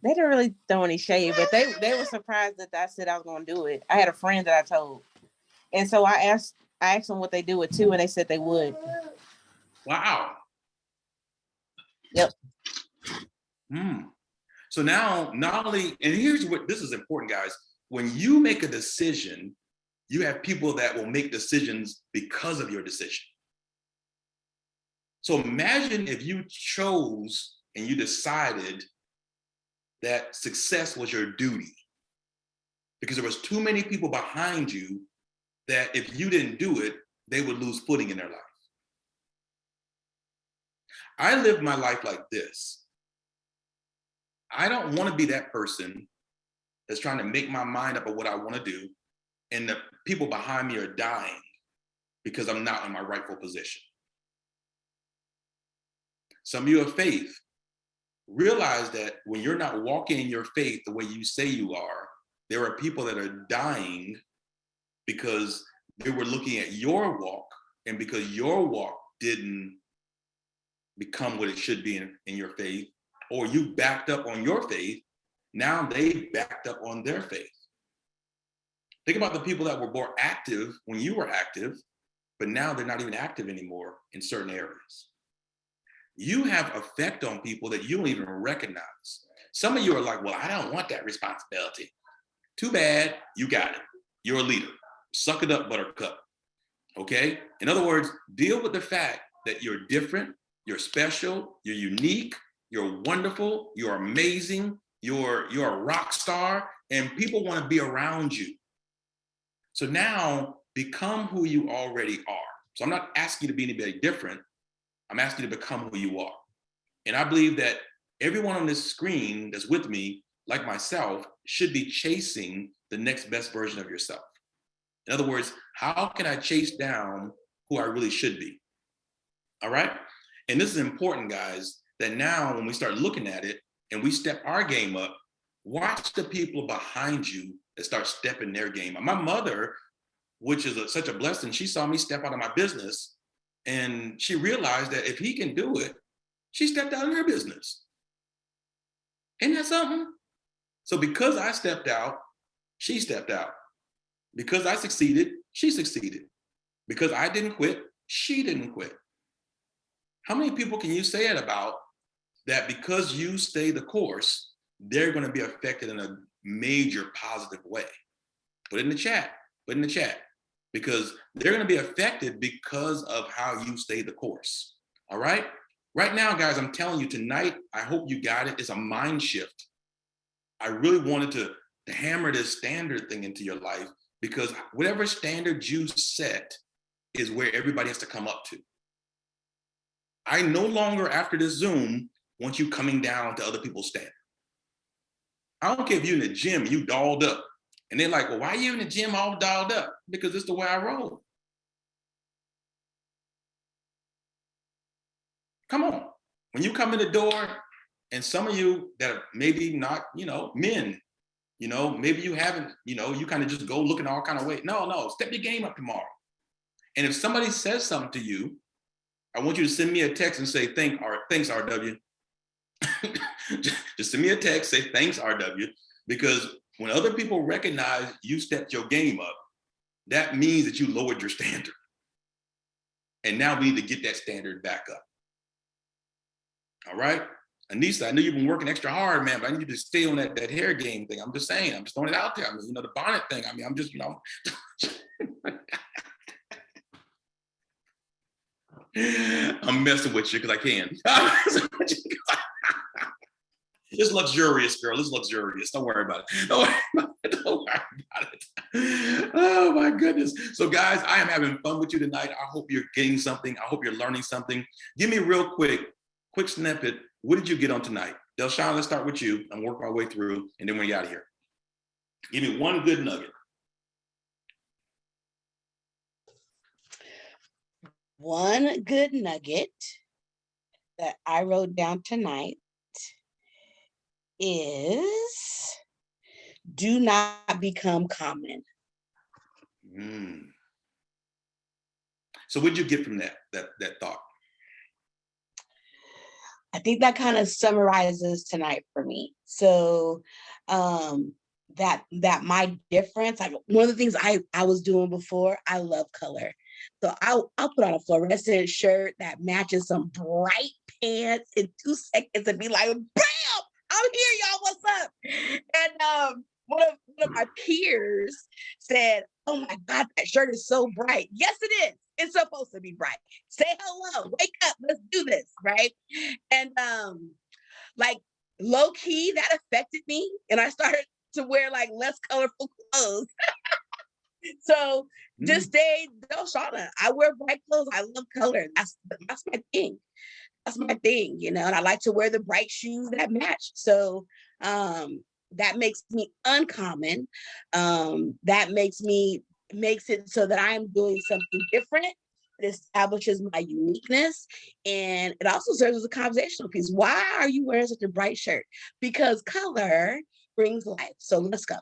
They didn't really throw any shade, but they were surprised that I said I was gonna do it. I had a friend that I told, and so I asked them what they do it too, and they said they would. Wow. Yep. So now, not only, and here's what, this is important, guys. When you make a decision, you have people that will make decisions because of your decision. So imagine if you chose and you decided that success was your duty, because there was too many people behind you that if you didn't do it, they would lose footing in their life. I live my life like this. I don't want to be that person that's trying to make my mind up of what I want to do, and the people behind me are dying because I'm not in my rightful position. Some of you have faith. Realize that when you're not walking in your faith the way you say you are, there are people that are dying because they were looking at your walk, and because your walk didn't become what it should be in your faith, or you backed up on your faith, now they backed up on their faith. Think about the people that were more active when you were active, but now they're not even active anymore in certain areas. You have effect on people that you don't even recognize. Some of you are like, well, I don't want that responsibility. Too bad, you got it. You're a leader. Suck it up, buttercup. Okay? In other words, deal with the fact that you're different, you're special, you're unique, you're wonderful, you're amazing, you're a rock star, and people want to be around you. So now become who you already are. So I'm not asking you to be anybody different. I'm asking you to become who you are. And I believe that everyone on this screen that's with me, like myself, should be chasing the next best version of yourself. In other words, how can I chase down who I really should be? All right? And this is important, guys, that now when we start looking at it and we step our game up, watch the people behind you that start stepping their game up. My mother, which is such a blessing, she saw me step out of my business, and she realized that if he can do it, she stepped out of her business. Isn't that something? So because I stepped out, she stepped out. Because I succeeded, she succeeded. Because I didn't quit, she didn't quit. How many people can you say it about that because you stay the course, they're going to be affected in a major positive way? Put it in the chat. Put it in the chat. Because they're going to be affected because of how you stay the course. All right? Right now, guys, I'm telling you tonight, I hope you got it. It's a mind shift. I really wanted to hammer this standard thing into your life, because whatever standard you set is where everybody has to come up to. I no longer, after this Zoom, want you coming down to other people's standard. I don't care if you're in the gym and you dolled up. And they're like, well, why are you in the gym all dolled up? Because it's the way I roll. Come on. When you come in the door, and some of you that are maybe not, men, maybe you haven't, you kind of just go looking all kind of way. No, step your game up tomorrow. And if somebody says something to you, I want you to send me a text and say, thanks, RW. Just send me a text, say, thanks, RW. Because when other people recognize you stepped your game up, that means that you lowered your standard. And now we need to get that standard back up. All right? Anissa, I know you've been working extra hard, man, but I need you to stay on that hair game thing. I'm just saying, I'm just throwing it out there. I mean, the bonnet thing. I mean, I'm just, I'm messing with you because I can. It's luxurious, girl. It's luxurious. Don't worry about it. Don't worry about it. Oh my goodness. So guys, I am having fun with you tonight. I hope you're getting something. I hope you're learning something. Give me a real quick snippet. What did you get on tonight? Delshawn, let's start with you and work our way through, and then we're out of here. Give me one good nugget. One good nugget that I wrote down tonight is do not become common. So what did you get from that thought? I think that kind of summarizes tonight for me. So that my difference, one of the things I was doing before, I love color. So I'll put on a fluorescent shirt that matches some bright pants in 2 seconds and be like, bam, I'm here, y'all, what's up? And one of my peers said, oh my God, that shirt is so bright. Yes, it is. It's supposed to be bright. Say hello, wake up, let's do this, right? And like low key, that affected me. And I started to wear like less colorful clothes. So this day, Delshawn, I wear bright clothes. I love color. That's my thing. That's my thing, and I like to wear the bright shoes that match. So that makes me uncommon. That makes it so that I'm doing something different. It establishes my uniqueness, and it also serves as a conversational piece. Why are you wearing such a bright shirt? Because color brings life. So let's go.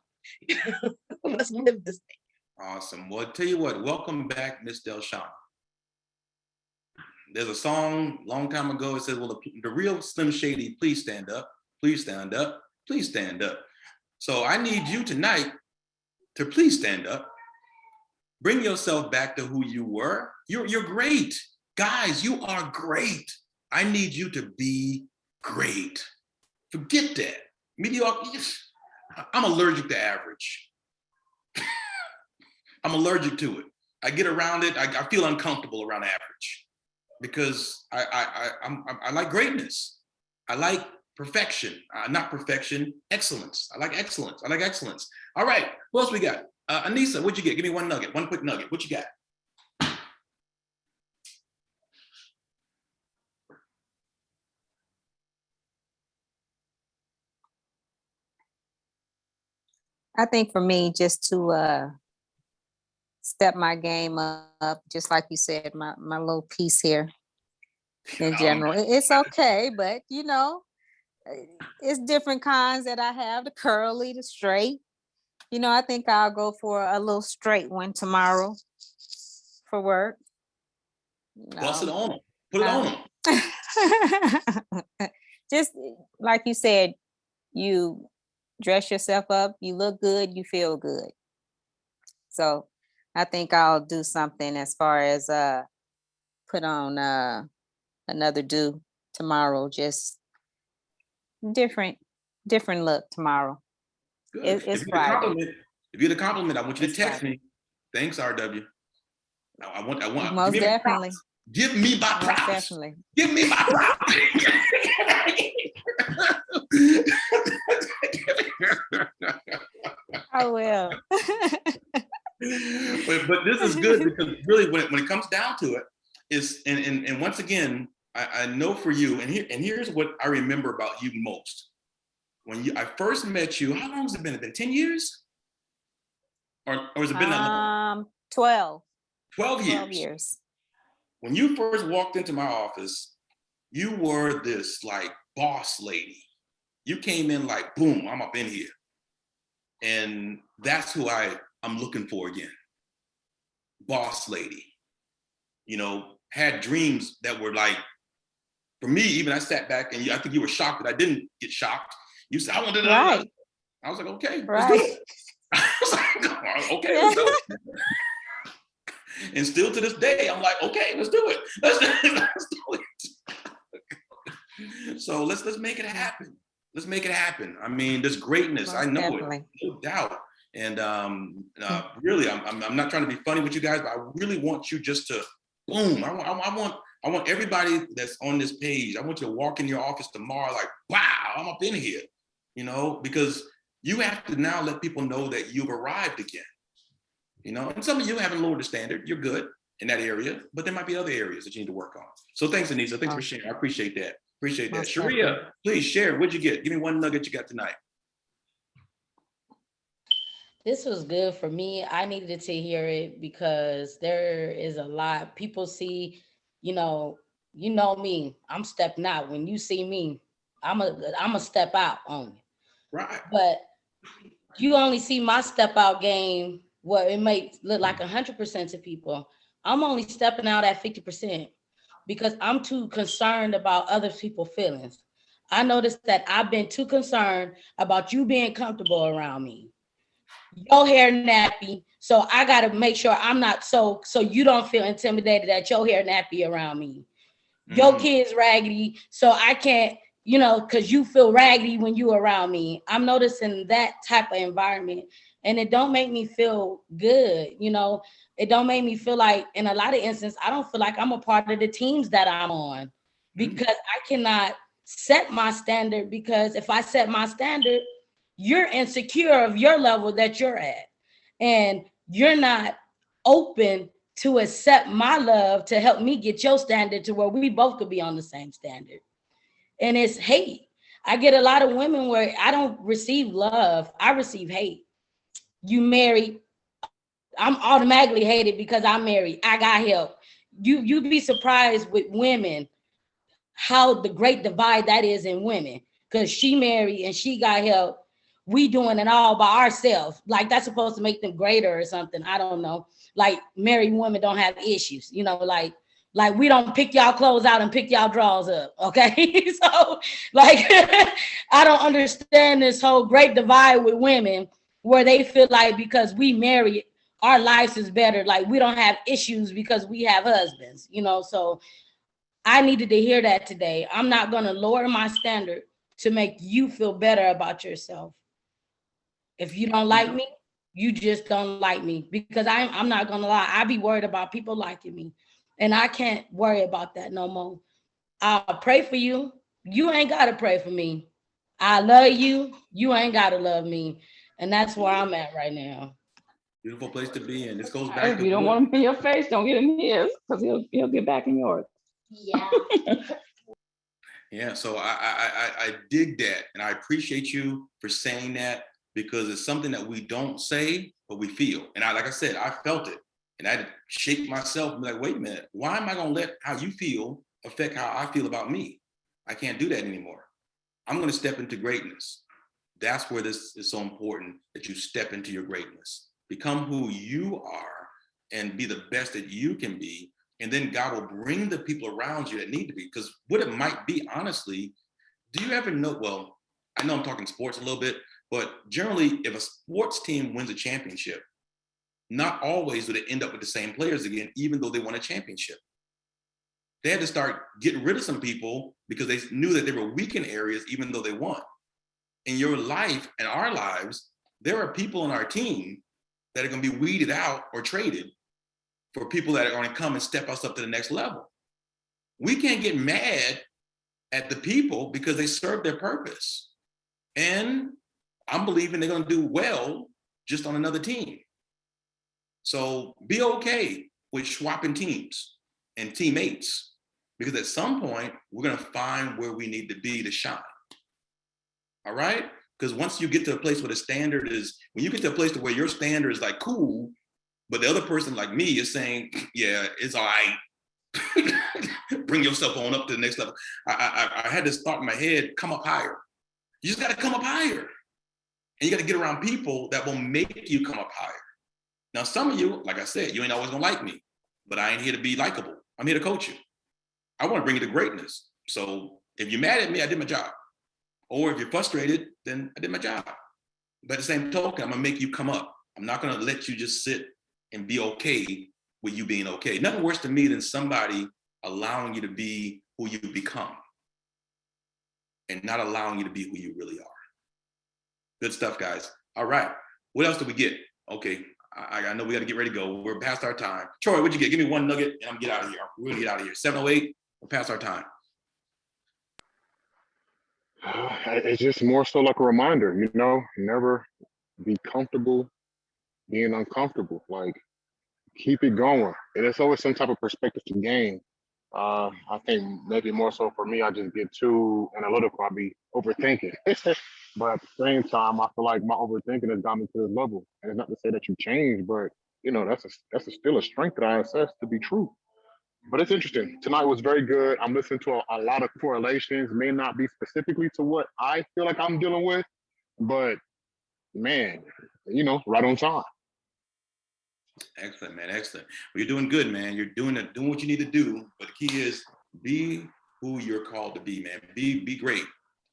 Let's live this thing. Awesome. Well, tell you what, welcome back, Miss Delshawn. There's a song long time ago. It says, well, the real Slim Shady, please stand up. Please stand up. Please stand up. So I need you tonight to please stand up. Bring yourself back to who you were. You're great. Guys, you are great. I need you to be great. Forget that. Mediocre. I'm allergic to average. I'm allergic to it. I get around it. I feel uncomfortable around average because I like greatness. I like perfection, not perfection, excellence. I like excellence. I like excellence. All right, what else we got? Anissa, what'd you get? Give me one nugget, one quick nugget. What you got? I think for me, just to step my game up, just like you said, my little piece here in general. It's okay, but it's different kinds that I have, the curly, the straight. I think I'll go for a little straight one tomorrow for work. Bust it on them. Put it on them. Just like you said, you dress yourself up, you look good, you feel good. So I think I'll do something as far as put on another do tomorrow, just different look tomorrow. Good. It's Friday. If you're the compliment, I want you to It's text Friday. me. Thanks, RW. I want Most definitely. Give me my Most props. definitely. Give me my props. I will. but this is good because really when it comes down to it is and once again I know for you and here's what I remember about you most. When I first met you, how long has it been? Has it been 10 years? Or has it been that long? 12 12 years. When you first walked into my office, you were this like boss lady. You came in like, boom, I'm up in here. And that's who I'm looking for again. Boss lady. Had dreams that were like, for me, even I sat back and I think you were shocked that I didn't get shocked. You said, I wanted to. Right. I was like, okay, Right. let's do it. I was like, okay, let's do it. And still to this day, I'm like, okay, let's do it. Let's do it. So let's make it happen. Let's make it happen. I mean, there's greatness. I Most know definitely. it, no doubt. And really, I'm not trying to be funny with you guys, but I really want you just to boom. I want everybody that's on this page. I want you to walk in your office tomorrow like, wow, I'm up in here, you know, because you have to now let people know that you've arrived again, you know. And some of you haven't lowered the standard. You're good in that area, but there might be other areas that you need to work on. So thanks, Anissa. Thanks for sharing. I appreciate that. Appreciate that. Most Sharia, please share. What'd you get? Give me one nugget you got tonight. This was good for me. I needed to hear it because there is a lot. People see, you know me. I'm stepping out. When you see me, I'm a step out on you. Right. But you only see my step out game. What it may look like 100% to people. I'm only stepping out at 50% because I'm too concerned about other people's feelings. I noticed that I've been too concerned about you being comfortable around me. Your hair nappy, so I got to make sure I'm not so you don't feel intimidated that your hair nappy around me. Your kid's raggedy, so I can't, because you feel raggedy when you around me. I'm noticing that type of environment, and it don't make me feel good. It don't make me feel like, in a lot of instances, I don't feel like I'm a part of the teams that I'm on, because I cannot set my standard, because if I set my standard, you're insecure of your level that you're at, and you're not open to accept my love to help me get your standard to where we both could be on the same standard. And it's hate. I get a lot of women where I don't receive love, I receive hate. You married, I'm automatically hated because I'm married, I got help. You'd be surprised with women how the great divide that is in women, because she married and she got help. We doing it all by ourselves. Like that's supposed to make them greater or something. I don't know. Like married women don't have issues, like we don't pick y'all clothes out and pick y'all drawers up. Okay. So like, I don't understand this whole great divide with women where they feel like because we married, our lives is better. Like we don't have issues because we have husbands, so I needed to hear that today. I'm not going to lower my standard to make you feel better about yourself. If you don't like me, you just don't like me, because I'm not going to lie. I be worried about people liking me, and I can't worry about that no more. I'll pray for you. You ain't got to pray for me. I love you. You ain't got to love me. And that's where I'm at right now. Beautiful place to be in. This goes back If to you don't want him in your face, don't get in his, because he'll get back in yours. Yeah. Yeah, so I dig that, and I appreciate you for saying that, because it's something that we don't say, but we feel. And like I said, I felt it, and I had to shake myself and be like, wait a minute, why am I gonna let how you feel affect how I feel about me? I can't do that anymore. I'm gonna step into greatness. That's where this is so important, that you step into your greatness. Become who you are and be the best that you can be. And then God will bring the people around you that need to be. Because what it might be, honestly, do you ever know, well, I know I'm talking sports a little bit, but generally, if a sports team wins a championship, not always do they end up with the same players again, even though they won a championship. They had to start getting rid of some people because they knew that they were weak in areas, even though they won. In your life and our lives, there are people on our team that are going to be weeded out or traded for people that are going to come and step us up to the next level. We can't get mad at the people because they serve their purpose. And I'm believing they're going to do well just on another team. So be okay with swapping teams and teammates, because at some point, we're going to find where we need to be to shine. All right? Because once you get to a place where the standard is, when you get to a place where your standard is like cool, but the other person like me is saying, yeah, it's all right. Bring yourself on up to the next level. I had this thought in my head, come up higher. You just got to come up higher. And you got to get around people that will make you come up higher. Now, some of you, like I said, you ain't always going to like me, but I ain't here to be likable. I'm here to coach you. I want to bring you to greatness. So if you're mad at me, I did my job. Or if you're frustrated, then I did my job. But at the same token, I'm going to make you come up. I'm not going to let you just sit and be okay with you being okay. Nothing worse to me than somebody allowing you to be who you become. and not allowing you to be who you really are. Good stuff, guys. All right. What else did we get? Okay. I know we got to get ready to go. We're past our time. Troy, what'd you get? Give me one nugget and I'm gonna get out of here. We're gonna get out of here. 7:08. We're past our time. It's just more so like a reminder, never be comfortable being uncomfortable. Like, keep it going. And it's always some type of perspective to gain. I think maybe more so for me, I just get too analytical. I be overthinking. But at the same time, I feel like my overthinking has got me to this level. And it's not to say that you change, but that's still a strength that I assess to be true. But it's interesting. Tonight was very good. I'm listening to a lot of correlations, may not be specifically to what I feel like I'm dealing with, but man, right on time. Excellent, man. Excellent. Well, you're doing good, man. You're doing what you need to do. But the key is be who you're called to be, man. Be great,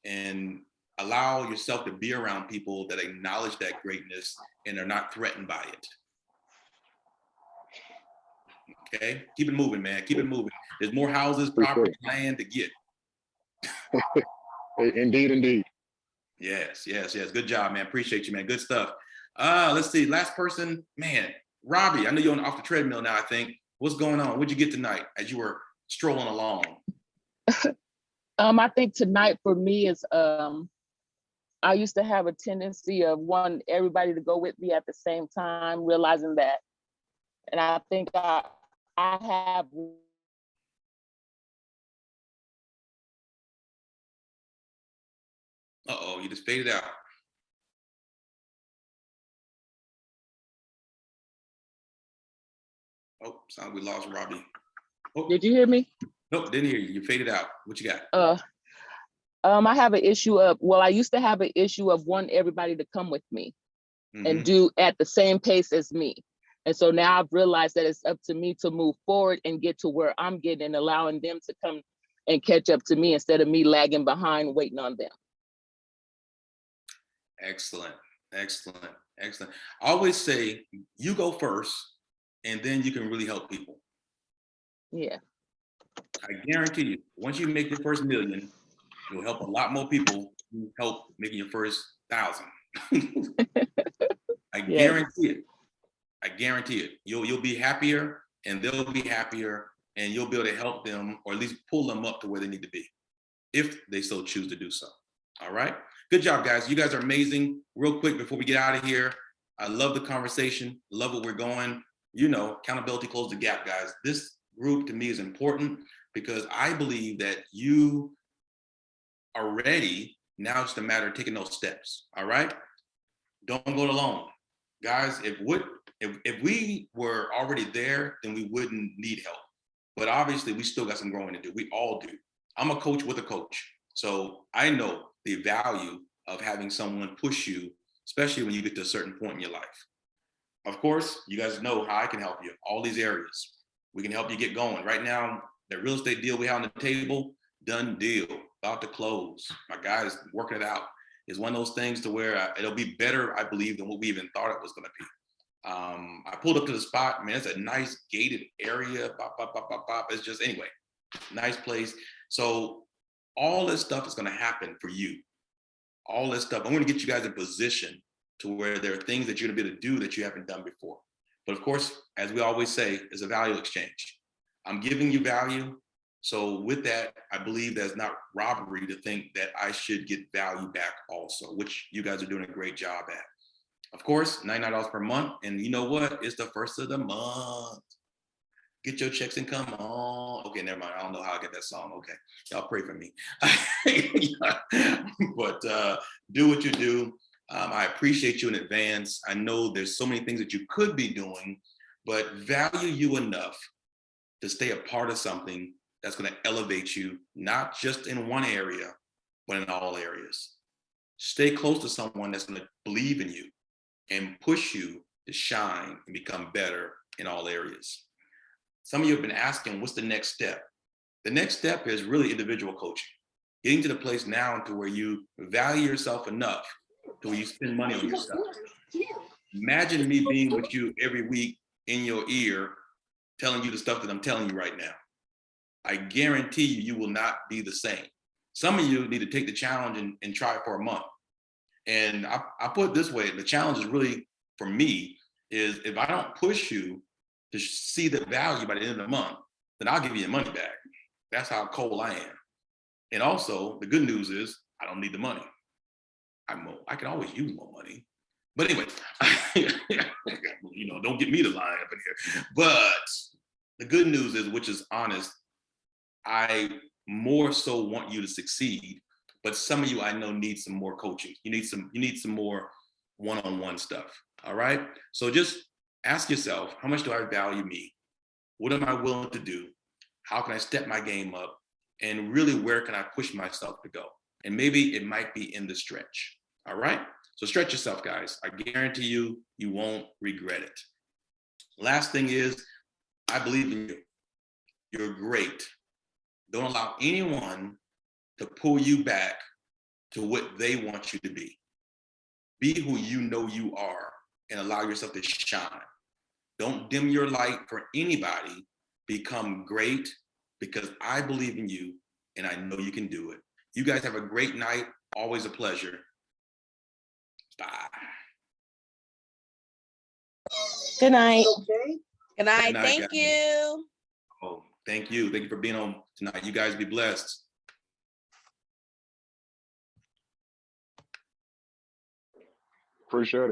and allow yourself to be around people that acknowledge that greatness and are not threatened by it. Okay, keep it moving, man. Keep it moving. There's more houses, property, land to get. Indeed. Yes. Good job, man. Appreciate you, man. Good stuff. Let's see. Last person, man. Robbie, I know you're off the treadmill now, I think. What's going on? What'd you get tonight as you were strolling along? I think tonight for me is I used to have a tendency of wanting everybody to go with me at the same time, realizing that. And I think I have. Uh-oh, you just faded out. Oh, sounds we lost Robbie. Oh, Did you hear me? nope, didn't hear you. You faded out. What you got? I have an issue of, I used to have an issue of wanting everybody to come with me and do at the same pace as me. And so now I've realized that it's up to me to move forward and get to where I'm getting and allowing them to come and catch up to me instead of me lagging behind, waiting on them. Excellent. I always say you go first and then you can really help people. Yeah. I guarantee you, once you make your first million, you'll help a lot more people who help making your first 1,000. I guarantee it. You'll be happier and they'll be happier and you'll be able to help them or at least pull them up to where they need to be if they so choose to do so. All right. Good job, guys. You guys are amazing. Real quick before we get out of here, I love the conversation. Love what we're going. Accountability close the gap, guys. This group to me is important because I believe that you are ready. Now it's a matter of taking those steps. All right. Don't go it alone. Guys, if we were already there, then we wouldn't need help. But obviously we still got some growing to do. We all do. I'm a coach with a coach. So I know the value of having someone push you, especially when you get to a certain point in your life. Of course, you guys know how I can help you, all these areas. We can help you get going. Right now, the real estate deal we have on the table, done deal, about to close. My guy's working it out. It's one of those things to where it'll be better, I believe, than what we even thought it was gonna be. I pulled up to the spot, man, it's a nice gated area, It's just, anyway, nice place. So all this stuff is gonna happen for you. All this stuff, I'm gonna get you guys in position to where there are things that you're gonna be able to do that you haven't done before. But of course, as we always say, it's a value exchange. I'm giving you value. So with that, I believe that's not robbery to think that I should get value back also, which you guys are doing a great job at. Of course, $99 per month. And you know what? It's the first of the month. Get your checks and come on. Okay, never mind. I don't know how I get that song. Okay, y'all pray for me. But do what you do. I appreciate you in advance. I know there's so many things that you could be doing, but value you enough to stay a part of something that's going to elevate you, not just in one area, but in all areas. Stay close to someone that's going to believe in you and push you to shine and become better in all areas. Some of you have been asking, what's the next step? The next step is really individual coaching. Getting to the place now to where you value yourself enough to where you spend money on yourself. Imagine me being with you every week in your ear, telling you the stuff that I'm telling you right now. I guarantee you, you will not be the same. Some of you need to take the challenge and try it for a month. And I put it this way, the challenge is really, for me, is if I don't push you to see the value by the end of the month, then I'll give you your money back. That's how cold I am. And also, the good news is I don't need the money. I can always use more money. But anyway, don't get me to lie up in here. But the good news is, which is honest, I more so want you to succeed. But some of you I know need some more coaching. You need some more one-on-one stuff. All right. So just ask yourself, how much do I value me? What am I willing to do? How can I step my game up? And really, where can I push myself to go? And maybe it might be in the stretch. All right. So stretch yourself, guys. I guarantee you, you won't regret it. Last thing is, I believe in you. You're great. Don't allow anyone to pull you back to what they want you to be. Be who you know you are and allow yourself to shine. Don't dim your light for anybody. Become great, because I believe in you and I know you can do it. You guys have a great night. Always a pleasure. Bye. Good night. Okay. Good night. Good night, Thank guys. you. Oh, thank you. Thank you for being on tonight. You guys be blessed. Appreciate it.